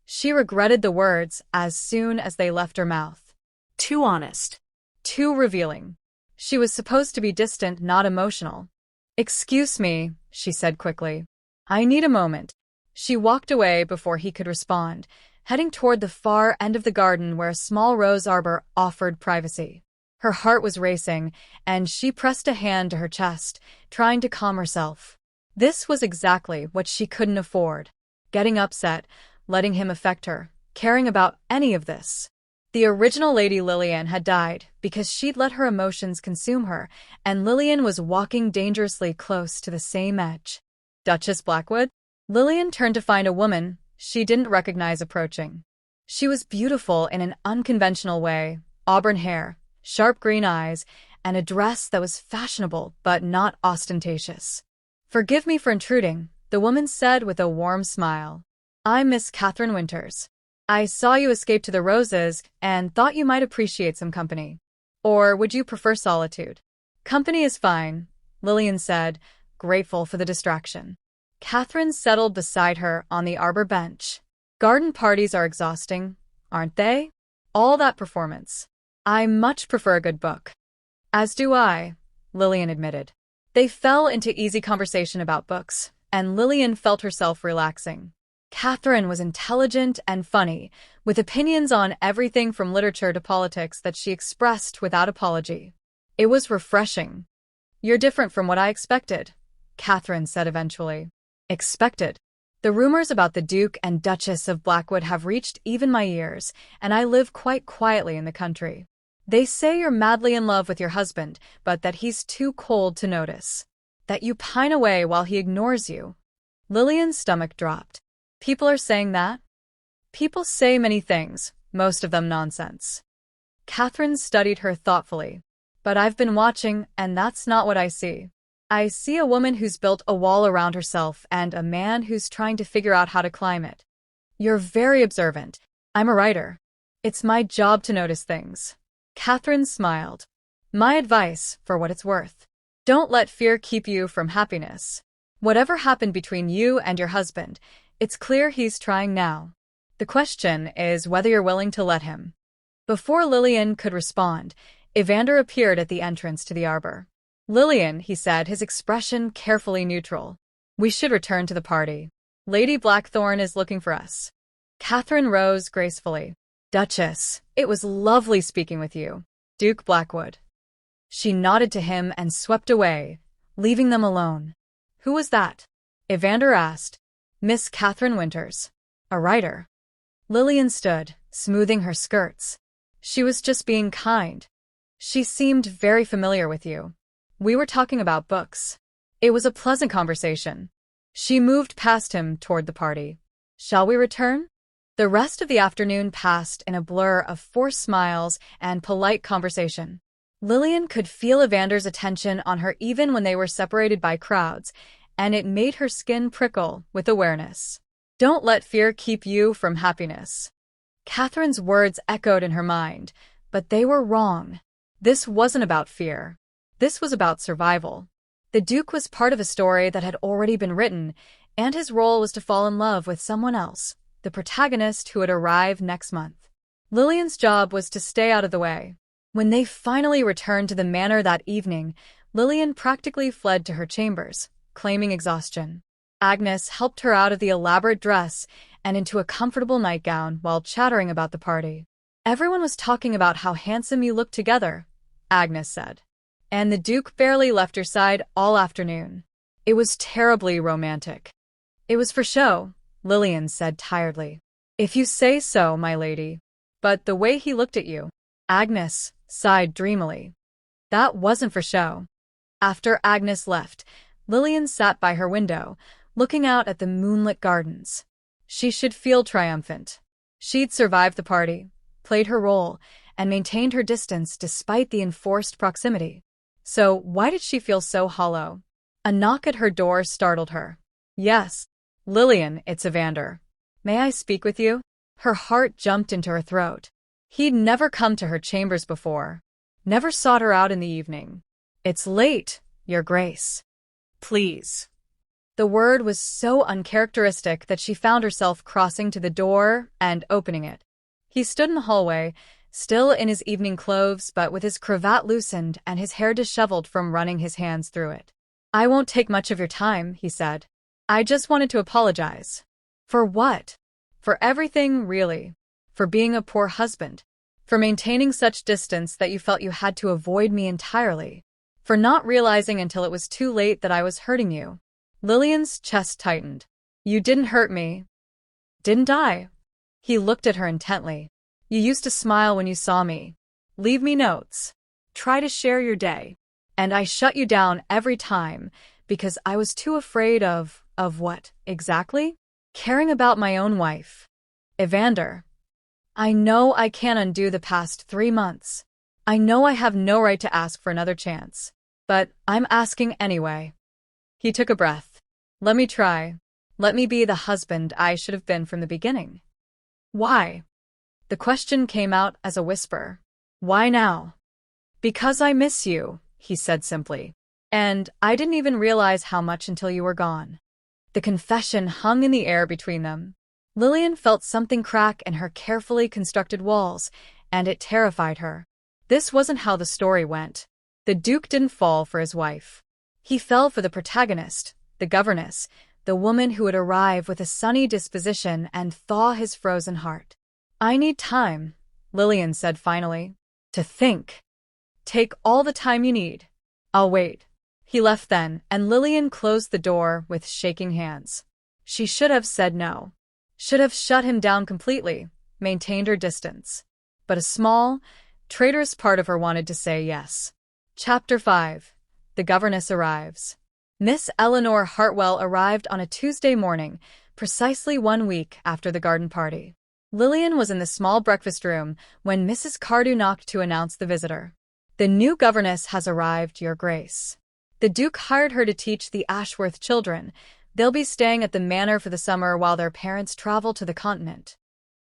She regretted the words as soon as they left her mouth. Too honest. Too revealing. She was supposed to be distant, not emotional. "Excuse me," she said quickly. "I need a moment." She walked away before he could respond, heading toward the far end of the garden where a small rose arbor offered privacy. Her heart was racing, and she pressed a hand to her chest, trying to calm herself. This was exactly what she couldn't afford. Getting upset, letting him affect her, caring about any of this. The original Lady Lillian had died because she'd let her emotions consume her, and Lillian was walking dangerously close to the same edge. Duchess Blackwood? Lillian turned to find a woman she didn't recognize approaching. She was beautiful in an unconventional way, auburn hair, sharp green eyes, and a dress that was fashionable but not ostentatious. "Forgive me for intruding," the woman said with a warm smile. "I'm Miss Catherine Winters. I saw you escape to the roses and thought you might appreciate some company. Or would you prefer solitude?" "Company is fine," Lillian said, grateful for the distraction. Catherine settled beside her on the arbor bench. "Garden parties are exhausting, aren't they? All that performance. I much prefer a good book." "As do I," Lillian admitted. They fell into easy conversation about books, and Lillian felt herself relaxing. Catherine was intelligent and funny, with opinions on everything from literature to politics that she expressed without apology. It was refreshing. "You're different from what I expected," Catherine said eventually. "Expected? The rumors about the Duke and Duchess of Blackwood have reached even my ears, and I live quite quietly in the country. They say you're madly in love with your husband, but that he's too cold to notice. That you pine away while he ignores you." Lillian's stomach dropped. "People are saying that?" "People say many things, most of them nonsense." Catherine studied her thoughtfully. "But I've been watching, and that's not what I see. I see a woman who's built a wall around herself and a man who's trying to figure out how to climb it. You're very observant. I'm a writer. It's my job to notice things." Catherine smiled. "My advice, for what it's worth. Don't let fear keep you from happiness. Whatever happened between you and your husband, it's clear he's trying now. The question is whether you're willing to let him." Before Lillian could respond, Evander appeared at the entrance to the arbor. "Lillian," he said, his expression carefully neutral. "We should return to the party. Lady Blackthorne is looking for us." Catherine rose gracefully. "Duchess, it was lovely speaking with you. Duke Blackwood." She nodded to him and swept away, leaving them alone. "Who was that?" Evander asked. "Miss Catherine Winters. A writer." Lillian stood, smoothing her skirts. "She was just being kind. She seemed very familiar with you. We were talking about books. It was a pleasant conversation." She moved past him toward the party. "Shall we return?" The rest of the afternoon passed in a blur of forced smiles and polite conversation. Lillian could feel Evander's attention on her even when they were separated by crowds, and it made her skin prickle with awareness. "Don't let fear keep you from happiness." Catherine's words echoed in her mind, but they were wrong. This wasn't about fear. This was about survival. The Duke was part of a story that had already been written, and his role was to fall in love with someone else, the protagonist who would arrive next month. Lillian's job was to stay out of the way. When they finally returned to the manor that evening, Lillian practically fled to her chambers, claiming exhaustion. Agnes helped her out of the elaborate dress and into a comfortable nightgown while chattering about the party. "Everyone was talking about how handsome you looked together," Agnes said. "And the Duke barely left your side all afternoon. It was terribly romantic." "It was for show," Lillian said tiredly. If you say so, my lady. But the way he looked at you. Agnes sighed dreamily. That wasn't for show. After Agnes left, Lillian sat by her window, looking out at the moonlit gardens. She should feel triumphant. She'd survived the party, played her role, and maintained her distance despite the enforced proximity. So why did she feel so hollow? A knock at her door startled her. Yes. Lillian, it's Evander. May I speak with you? Her heart jumped into her throat. He'd never come to her chambers before. Never sought her out in the evening. It's late, Your Grace. Please. The word was so uncharacteristic that she found herself crossing to the door and opening it. He stood in the hallway, still in his evening clothes but with his cravat loosened and his hair disheveled from running his hands through it. I won't take much of your time, he said. I just wanted to apologize. For what? For everything, really. For being a poor husband. For maintaining such distance that you felt you had to avoid me entirely. For not realizing until it was too late that I was hurting you. Lillian's chest tightened. You didn't hurt me. Didn't I? He looked at her intently. You used to smile when you saw me. Leave me notes. Try to share your day. And I shut you down every time because I was too afraid of what, exactly? Caring about my own wife. Evander. I know I can't undo the past 3 months. I know I have no right to ask for another chance. But I'm asking anyway. He took a breath. Let me try. Let me be the husband I should have been from the beginning. Why? The question came out as a whisper. Why now? Because I miss you, he said simply. And I didn't even realize how much until you were gone. The confession hung in the air between them. Lillian felt something crack in her carefully constructed walls, and it terrified her. This wasn't how the story went. The Duke didn't fall for his wife. He fell for the protagonist, the governess, the woman who would arrive with a sunny disposition and thaw his frozen heart. I need time, Lillian said finally. To think. Take all the time you need. I'll wait. He left then, and Lillian closed the door with shaking hands. She should have said no. Should have shut him down completely, maintained her distance. But a small, traitorous part of her wanted to say yes. Chapter 5. The governess arrives. Miss Eleanor Hartwell arrived on a Tuesday morning, precisely 1 week after the garden party. Lillian was in the small breakfast room when Mrs. Cardew knocked to announce the visitor. The new governess has arrived, Your Grace. The Duke hired her to teach the Ashworth children. They'll be staying at the manor for the summer while their parents travel to the continent.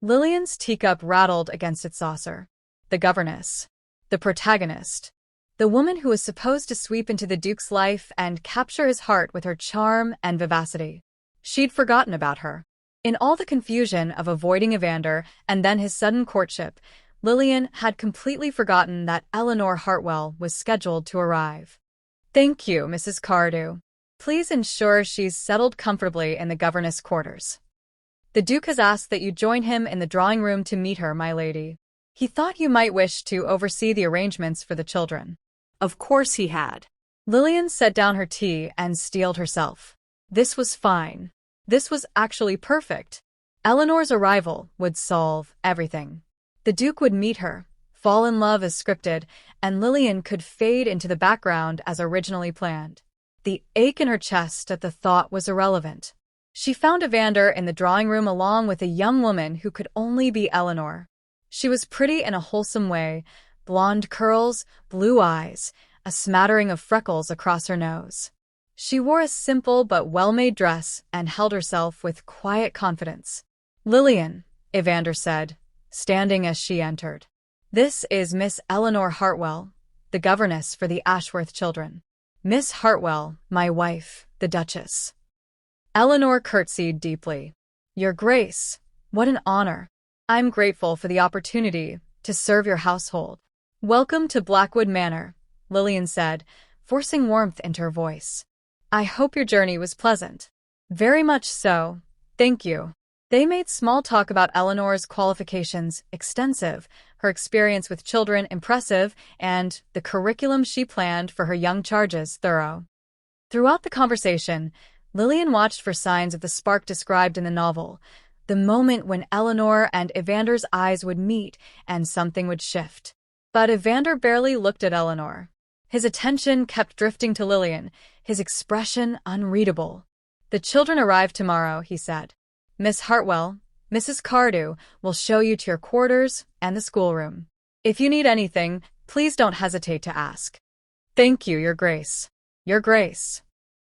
Lillian's teacup rattled against its saucer. The governess. The protagonist. The woman who was supposed to sweep into the Duke's life and capture his heart with her charm and vivacity. She'd forgotten about her. In all the confusion of avoiding Evander and then his sudden courtship, Lillian had completely forgotten that Eleanor Hartwell was scheduled to arrive. Thank you, Mrs. Cardew. Please ensure she's settled comfortably in the governess' quarters. The Duke has asked that you join him in the drawing room to meet her, my lady. He thought you might wish to oversee the arrangements for the children. Of course he had. Lillian set down her tea and steeled herself. This was fine. This was actually perfect. Eleanor's arrival would solve everything. The Duke would meet her, fall in love as scripted, and Lillian could fade into the background as originally planned. The ache in her chest at the thought was irrelevant. She found Evander in the drawing room along with a young woman who could only be Eleanor. She was pretty in a wholesome way, blonde curls, blue eyes, a smattering of freckles across her nose. She wore a simple but well-made dress and held herself with quiet confidence. Lillian, Evander said, standing as she entered. This is Miss Eleanor Hartwell, the governess for the Ashworth children. Miss Hartwell, my wife, the Duchess. Eleanor curtsied deeply. Your Grace, what an honor. I'm grateful for the opportunity to serve your household. Welcome to Blackwood Manor, Lillian said, forcing warmth into her voice. I hope your journey was pleasant. Very much so, thank you. They made small talk about Eleanor's qualifications extensive, her experience with children impressive, and the curriculum she planned for her young charges thorough. Throughout the conversation, Lillian watched for signs of the spark described in the novel, the moment when Eleanor and Evander's eyes would meet and something would shift. But Evander barely looked at Eleanor. His attention kept drifting to Lillian, his expression unreadable. "The children arrive tomorrow," he said. "Miss Hartwell, Mrs. Cardew will show you to your quarters and the schoolroom. If you need anything, please don't hesitate to ask." "Thank you, Your Grace." "Your Grace."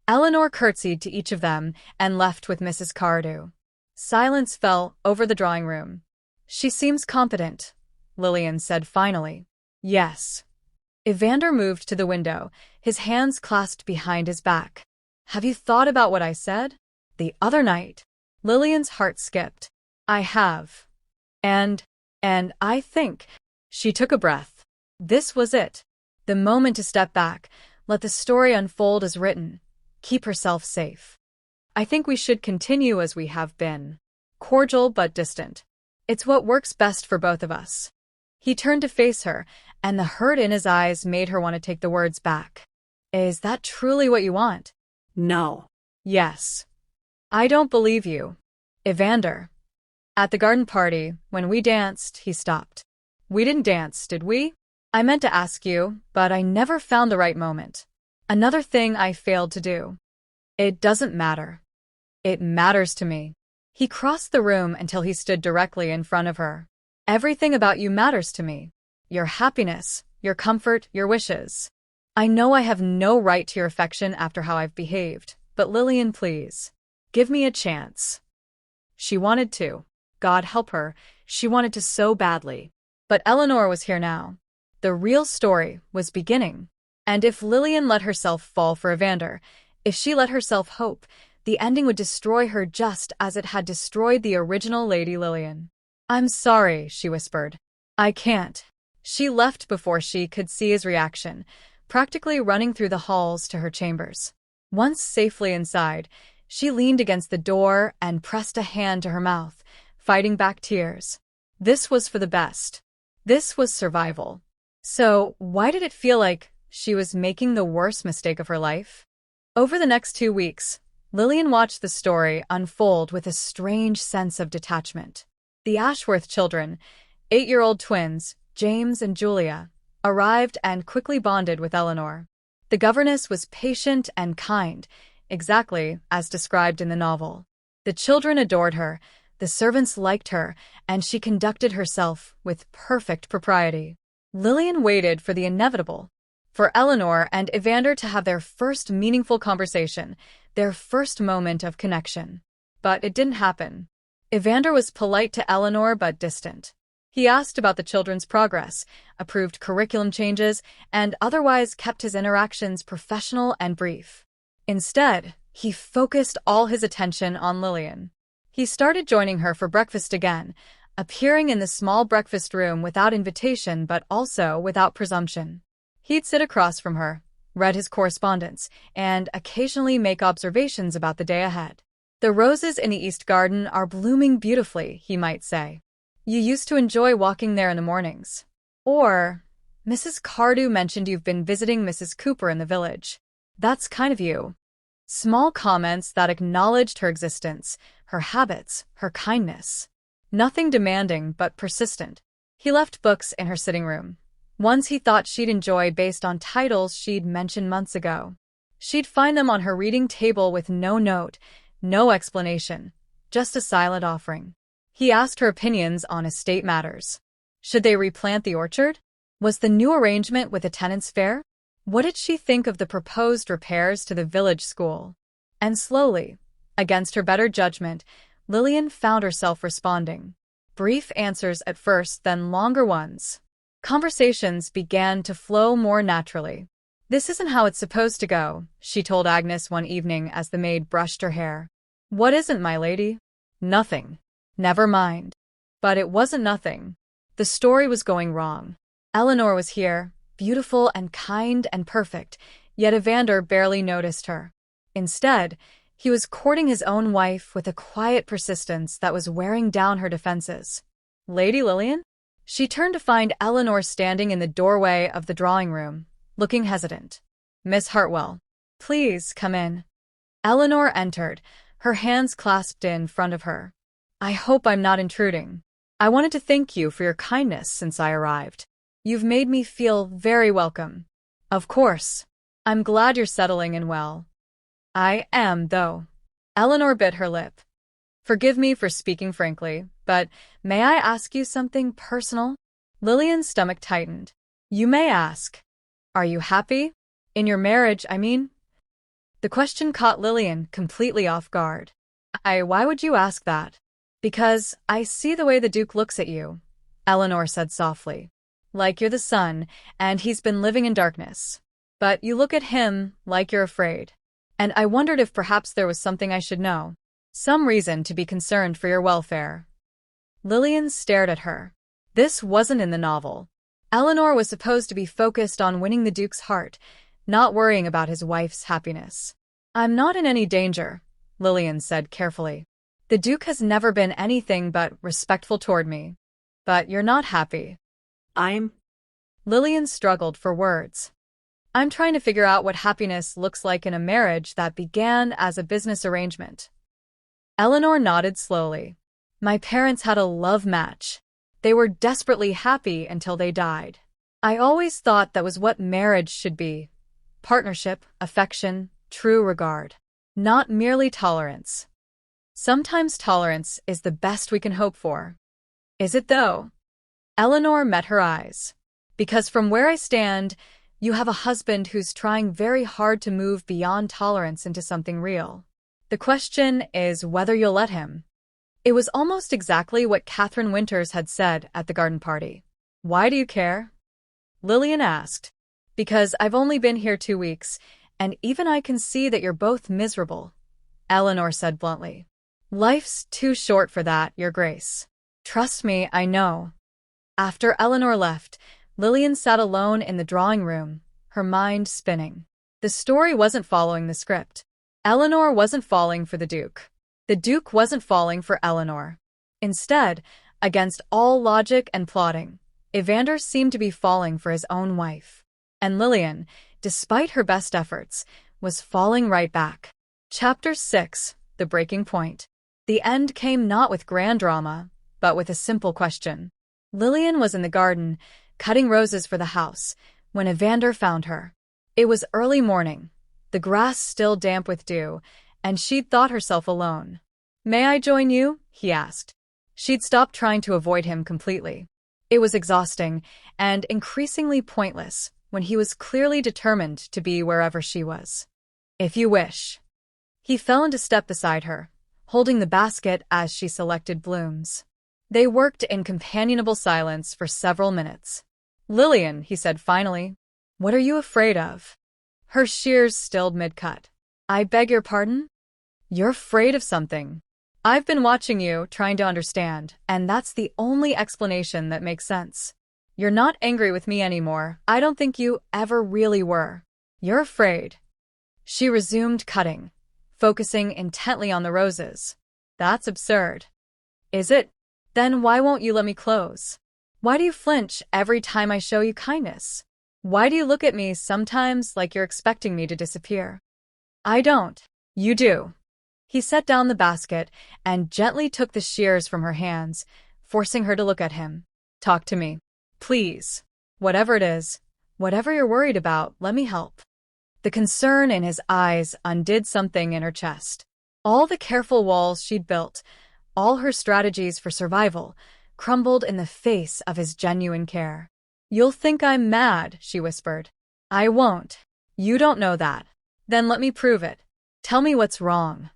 Eleanor curtsied to each of them and left with Mrs. Cardew. Silence fell over the drawing room. "She seems competent," Lillian said finally. "Yes." Evander moved to the window, his hands clasped behind his back. "Have you thought about what I said the other night?" Lillian's heart skipped. "I have. And I think—" She took a breath. This was it. The moment to step back, let the story unfold as written, keep herself safe. "I think we should continue as we have been. Cordial but distant. It's what works best for both of us." He turned to face her, and the hurt in his eyes made her want to take the words back. "Is that truly what you want?" No. "Yes." "I don't believe you." "Evander." "At the garden party, when we danced," he stopped. "We didn't dance, did we? I meant to ask you, but I never found the right moment. Another thing I failed to do." "It doesn't matter." "It matters to me." He crossed the room until he stood directly in front of her. "Everything about you matters to me. Your happiness, your comfort, your wishes. I know I have no right to your affection after how I've behaved, but Lillian, please, give me a chance." She wanted to. God help her, she wanted to so badly. But Eleanor was here now. The real story was beginning. And if Lillian let herself fall for Evander, if she let herself hope, the ending would destroy her just as it had destroyed the original Lady Lillian. "I'm sorry," she whispered. "I can't." She left before she could see his reaction, practically running through the halls to her chambers. Once safely inside, she leaned against the door and pressed a hand to her mouth, fighting back tears. This was for the best. This was survival. So, why did it feel like she was making the worst mistake of her life? Over the next 2 weeks, Lillian watched the story unfold with a strange sense of detachment. The Ashworth children, 8-year-old twins, James and Julia, arrived and quickly bonded with Eleanor. The governess was patient and kind, exactly as described in the novel. The children adored her, the servants liked her, and she conducted herself with perfect propriety. Lillian waited for the inevitable, for Eleanor and Evander to have their first meaningful conversation, their first moment of connection. But it didn't happen. Evander was polite to Eleanor but distant. He asked about the children's progress, approved curriculum changes, and otherwise kept his interactions professional and brief. Instead, he focused all his attention on Lillian. He started joining her for breakfast again, appearing in the small breakfast room without invitation but also without presumption. He'd sit across from her, read his correspondence, and occasionally make observations about the day ahead. "The roses in the East Garden are blooming beautifully," he might say. "You used to enjoy walking there in the mornings." Or, "Mrs. Cardew mentioned you've been visiting Mrs. Cooper in the village. That's kind of you." Small comments that acknowledged her existence, her habits, her kindness. Nothing demanding but persistent. He left books in her sitting room, ones he thought she'd enjoy based on titles she'd mentioned months ago. She'd find them on her reading table with no note, no explanation, just a silent offering. He asked her opinions on estate matters. Should they replant the orchard? Was the new arrangement with the tenants fair? What did she think of the proposed repairs to the village school? And slowly, against her better judgment, Lillian found herself responding. Brief answers at first, then longer ones. Conversations began to flow more naturally. "This isn't how it's supposed to go," she told Agnes one evening as the maid brushed her hair. "What isn't, my lady?" "Nothing." "Never mind." But it wasn't nothing. The story was going wrong. Eleanor was here, beautiful and kind and perfect, yet Evander barely noticed her. Instead, he was courting his own wife with a quiet persistence that was wearing down her defenses. "Lady Lillian?" She turned to find Eleanor standing in the doorway of the drawing room, looking hesitant. "Miss Hartwell, please come in." Eleanor entered, her hands clasped in front of her. I hope I'm not intruding. I wanted to thank you for your kindness since I arrived. You've made me feel very welcome. Of course. I'm glad you're settling in well. I am, though. Eleanor bit her lip. Forgive me for speaking frankly, but may I ask you something personal? Lillian's stomach tightened. You may ask. Are you happy? In your marriage, I mean? The question caught Lillian completely off guard. Why would you ask that? Because I see the way the Duke looks at you, Eleanor said softly. Like you're the sun, and he's been living in darkness. But you look at him like you're afraid. And I wondered if perhaps there was something I should know. Some reason to be concerned for your welfare. Lillian stared at her. This wasn't in the novel. Eleanor was supposed to be focused on winning the Duke's heart, not worrying about his wife's happiness. I'm not in any danger, Lillian said carefully. The Duke has never been anything but respectful toward me. But you're not happy. Lillian struggled for words. I'm trying to figure out what happiness looks like in a marriage that began as a business arrangement. Eleanor nodded slowly. My parents had a love match. They were desperately happy until they died. I always thought that was what marriage should be. Partnership, affection, true regard. Not merely tolerance. Sometimes tolerance is the best we can hope for. Is it though? Eleanor met her eyes. Because from where I stand, you have a husband who's trying very hard to move beyond tolerance into something real. The question is whether you'll let him. It was almost exactly what Catherine Winters had said at the garden party. Why do you care? Lillian asked. Because I've only been here 2 weeks, and even I can see that you're both miserable, Eleanor said bluntly. Life's too short for that, Your Grace. Trust me, I know. After Eleanor left, Lillian sat alone in the drawing room, her mind spinning. The story wasn't following the script. Eleanor wasn't falling for the Duke. The Duke wasn't falling for Eleanor. Instead, against all logic and plotting, Evander seemed to be falling for his own wife. And Lillian, despite her best efforts, was falling right back. Chapter 6, The Breaking Point. The end came not with grand drama, but with a simple question. Lillian was in the garden, cutting roses for the house, when Evander found her. It was early morning, the grass still damp with dew, and she'd thought herself alone. May I join you? He asked. She'd stopped trying to avoid him completely. It was exhausting and increasingly pointless when he was clearly determined to be wherever she was. If you wish. He fell into step beside her, holding the basket as she selected blooms. They worked in companionable silence for several minutes. Lillian, he said finally, what are you afraid of? Her shears stilled mid-cut. I beg your pardon? You're afraid of something. I've been watching you, trying to understand, and that's the only explanation that makes sense. You're not angry with me anymore. I don't think you ever really were. You're afraid. She resumed cutting, focusing intently on the roses. That's absurd. Is it? Then why won't you let me close? Why do you flinch every time I show you kindness? Why do you look at me sometimes like you're expecting me to disappear? I don't. You do. He set down the basket and gently took the shears from her hands, forcing her to look at him. Talk to me. Please. Whatever it is, whatever you're worried about, let me help. The concern in his eyes undid something in her chest. All the careful walls she'd built, all her strategies for survival, crumbled in the face of his genuine care. You'll think I'm mad, she whispered. I won't. You don't know that. Then let me prove it. Tell me what's wrong.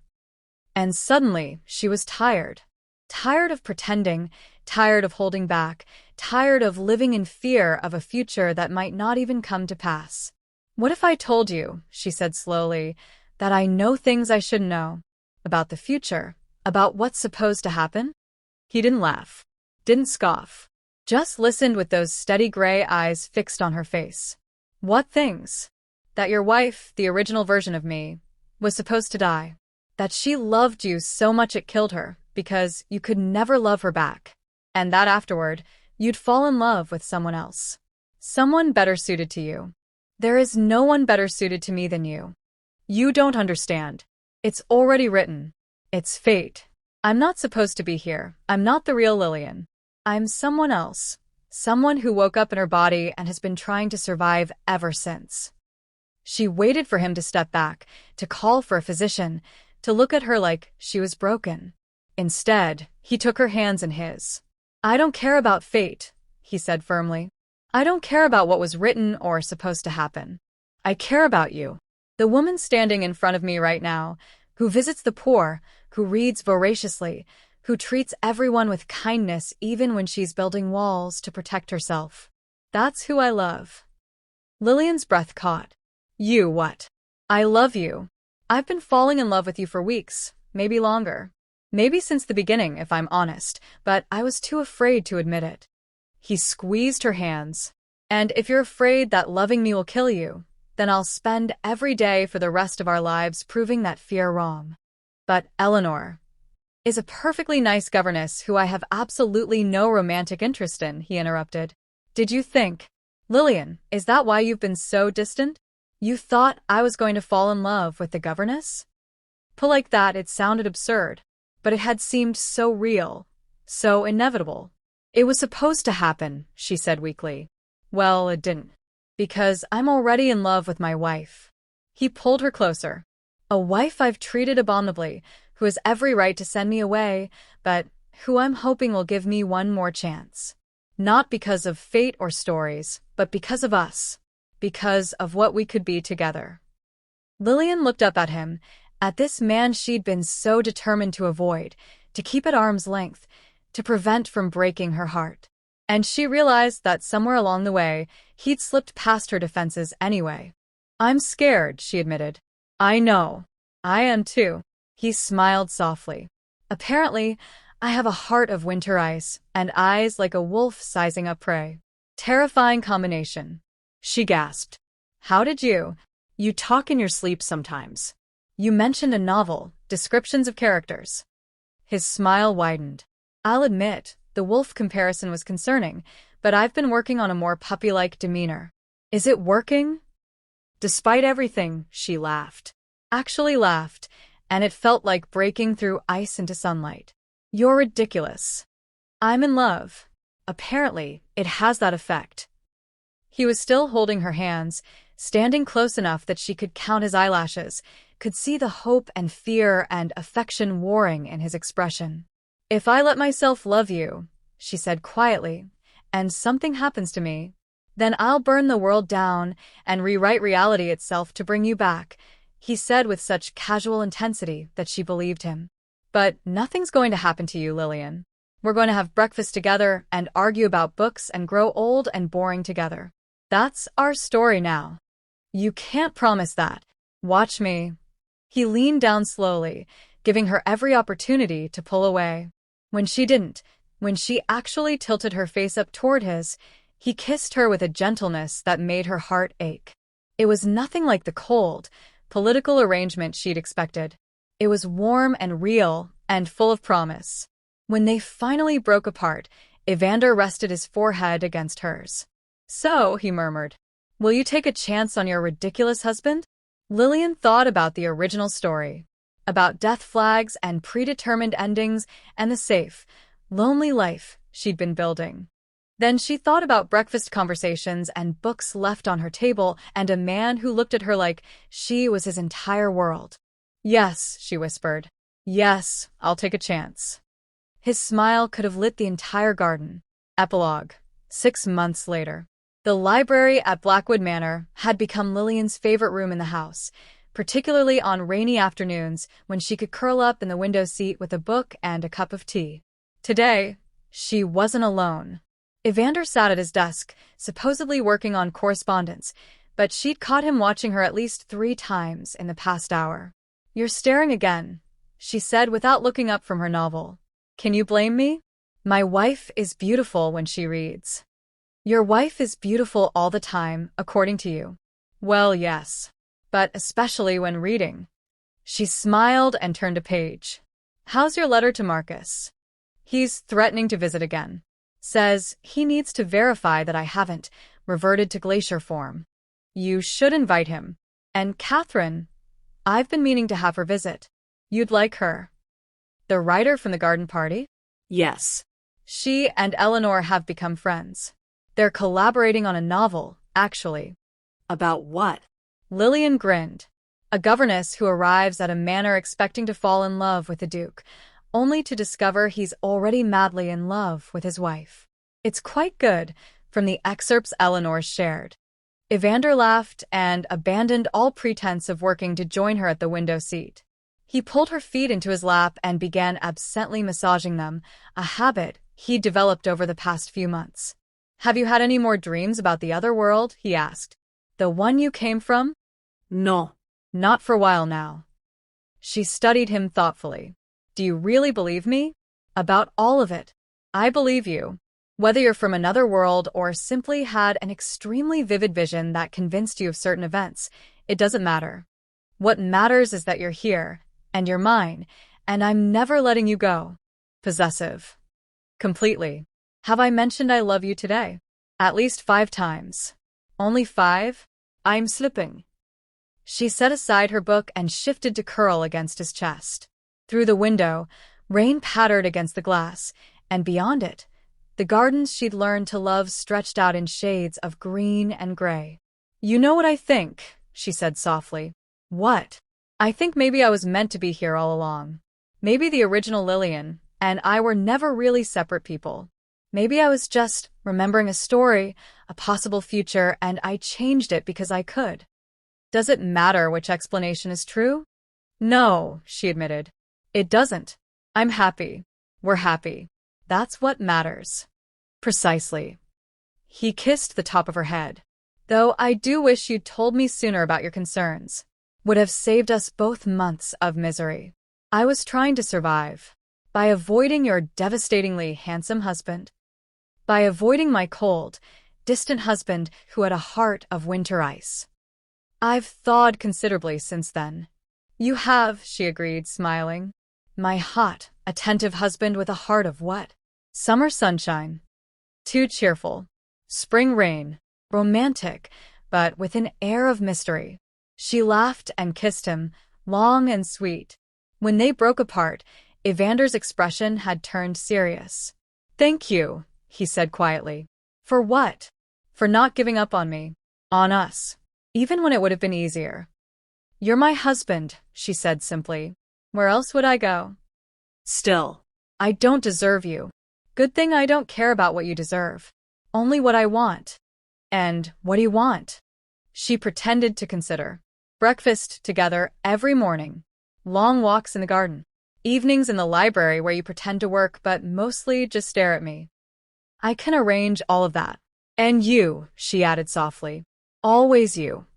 And suddenly, she was tired. Tired of pretending, tired of holding back, tired of living in fear of a future that might not even come to pass. What if I told you, she said slowly, that I know things I should know? About the future, about what's supposed to happen? He didn't laugh, didn't scoff, just listened with those steady gray eyes fixed on her face. What things? That your wife, the original version of me, was supposed to die. That she loved you so much it killed her, because you could never love her back. And that afterward, you'd fall in love with someone else. Someone better suited to you. There is no one better suited to me than you. You don't understand. It's already written. It's fate. I'm not supposed to be here. I'm not the real Lillian. I'm someone else. Someone who woke up in her body and has been trying to survive ever since. She waited for him to step back, to call for a physician, to look at her like she was broken. Instead, he took her hands in his. I don't care about fate, he said firmly. I don't care about what was written or supposed to happen. I care about you. The woman standing in front of me right now, who visits the poor, who reads voraciously, who treats everyone with kindness even when she's building walls to protect herself. That's who I love. Lillian's breath caught. You what? I love you. I've been falling in love with you for weeks, maybe longer. Maybe since the beginning, if I'm honest, but I was too afraid to admit it. He squeezed her hands. And if you're afraid that loving me will kill you, then I'll spend every day for the rest of our lives proving that fear wrong. But Eleanor is a perfectly nice governess who I have absolutely no romantic interest in, he interrupted. Did you think? Lillian, is that why you've been so distant? You thought I was going to fall in love with the governess? Put like that, it sounded absurd, but it had seemed so real, so inevitable. It was supposed to happen, she said weakly. Well, it didn't. Because I'm already in love with my wife. He pulled her closer. A wife I've treated abominably, who has every right to send me away, but who I'm hoping will give me one more chance. Not because of fate or stories, but because of us. Because of what we could be together. Lillian looked up at him, at this man she'd been so determined to avoid, to keep at arm's length, to prevent from breaking her heart. And she realized that somewhere along the way, he'd slipped past her defenses anyway. I'm scared, she admitted. I know. I am too. He smiled softly. Apparently, I have a heart of winter ice and eyes like a wolf sizing up prey. Terrifying combination. She gasped. How did you? You talk in your sleep sometimes. You mentioned a novel, descriptions of characters. His smile widened. I'll admit, the wolf comparison was concerning, but I've been working on a more puppy-like demeanor. Is it working? Despite everything, she laughed. Actually laughed, and it felt like breaking through ice into sunlight. You're ridiculous. I'm in love. Apparently, it has that effect. He was still holding her hands, standing close enough that she could count his eyelashes, could see the hope and fear and affection warring in his expression. If I let myself love you, she said quietly, and something happens to me, then I'll burn the world down and rewrite reality itself to bring you back, he said with such casual intensity that she believed him. But nothing's going to happen to you, Lillian. We're going to have breakfast together and argue about books and grow old and boring together. That's our story now. You can't promise that. Watch me. He leaned down slowly, giving her every opportunity to pull away. When she didn't, when she actually tilted her face up toward his, he kissed her with a gentleness that made her heart ache. It was nothing like the cold, political arrangement she'd expected. It was warm and real and full of promise. When they finally broke apart, Evander rested his forehead against hers. So, he murmured, will you take a chance on your ridiculous husband? Lillian thought about the original story, about death flags and predetermined endings and the safe, lonely life she'd been building. Then she thought about breakfast conversations and books left on her table and a man who looked at her like she was his entire world. Yes, she whispered. Yes, I'll take a chance. His smile could have lit the entire garden. Epilogue. 6 months later. The library at Blackwood Manor had become Lillian's favorite room in the house, particularly on rainy afternoons when she could curl up in the window seat with a book and a cup of tea. Today, she wasn't alone. Evander sat at his desk, supposedly working on correspondence, but she'd caught him watching her at least 3 times in the past hour. You're staring again, she said without looking up from her novel. Can you blame me? My wife is beautiful when she reads. Your wife is beautiful all the time, according to you. Well, yes. But especially when reading. She smiled and turned a page. How's your letter to Marcus? He's threatening to visit again. Says he needs to verify that I haven't reverted to glacier form. You should invite him. And Catherine, I've been meaning to have her visit. You'd like her. The writer from the garden party? Yes. She and Eleanor have become friends. They're collaborating on a novel, actually. About what? Lillian grinned. A governess who arrives at a manor expecting to fall in love with the Duke, only to discover he's already madly in love with his wife. It's quite good, from the excerpts Eleanor shared. Evander laughed and abandoned all pretense of working to join her at the window seat. He pulled her feet into his lap and began absently massaging them, a habit he'd developed over the past few months. "Have you had any more dreams about the other world?" he asked. "The one you came from?" No. "Not for a while now." She studied him thoughtfully. "Do you really believe me? About all of it?" "I believe you. Whether you're from another world or simply had an extremely vivid vision that convinced you of certain events, it doesn't matter. What matters is that you're here, and you're mine, and I'm never letting you go." Possessive. Completely. "Have I mentioned I love you today?" "At least 5 times. "Only 5? I'm slipping." She set aside her book and shifted to curl against his chest. Through the window, rain pattered against the glass, and beyond it, the gardens she'd learned to love stretched out in shades of green and gray. "You know what I think," she said softly. "What?" "I think maybe I was meant to be here all along. Maybe the original Lillian and I were never really separate people. Maybe I was just remembering a story, a possible future, and I changed it because I could." "Does it matter which explanation is true?" "No," she admitted. "It doesn't. I'm happy. We're happy. That's what matters." "Precisely." He kissed the top of her head. "Though I do wish you'd told me sooner about your concerns. Would have saved us both months of misery. I was trying to survive. By avoiding your devastatingly handsome husband. By avoiding my cold, distant husband who had a heart of winter ice. I've thawed considerably since then." "You have," she agreed, smiling. "My hot, attentive husband with a heart of what? Summer sunshine. Too cheerful. Spring rain. Romantic, but with an air of mystery." She laughed and kissed him, long and sweet. When they broke apart, Evander's expression had turned serious. "Thank you," he said quietly. "For what?" "For not giving up on me. On us. Even when it would have been easier." "You're my husband," she said simply. "Where else would I go?" Still. "I don't deserve you. Good thing I don't care about what you deserve. Only what I want." "And what do you want?" She pretended to consider. "Breakfast together every morning. Long walks in the garden. Evenings in the library where you pretend to work but mostly just stare at me." "I can arrange all of that. And you," she added softly. "Always you."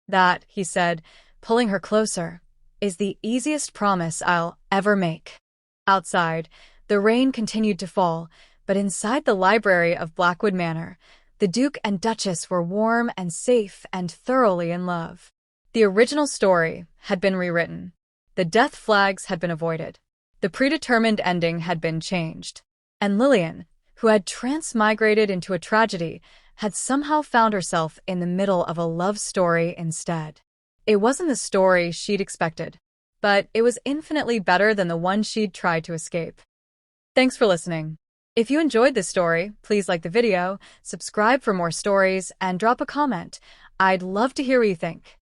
"That," he said, pulling her closer, "is the easiest promise I'll ever make." Outside, the rain continued to fall, but inside the library of Blackwood Manor, the Duke and Duchess were warm and safe and thoroughly in love. The original story had been rewritten. The death flags had been avoided. The predetermined ending had been changed. And Lillian, who had transmigrated into a tragedy, had somehow found herself in the middle of a love story instead. It wasn't the story she'd expected, but it was infinitely better than the one she'd tried to escape. Thanks for listening. If you enjoyed this story, please like the video, subscribe for more stories, and drop a comment. I'd love to hear what you think.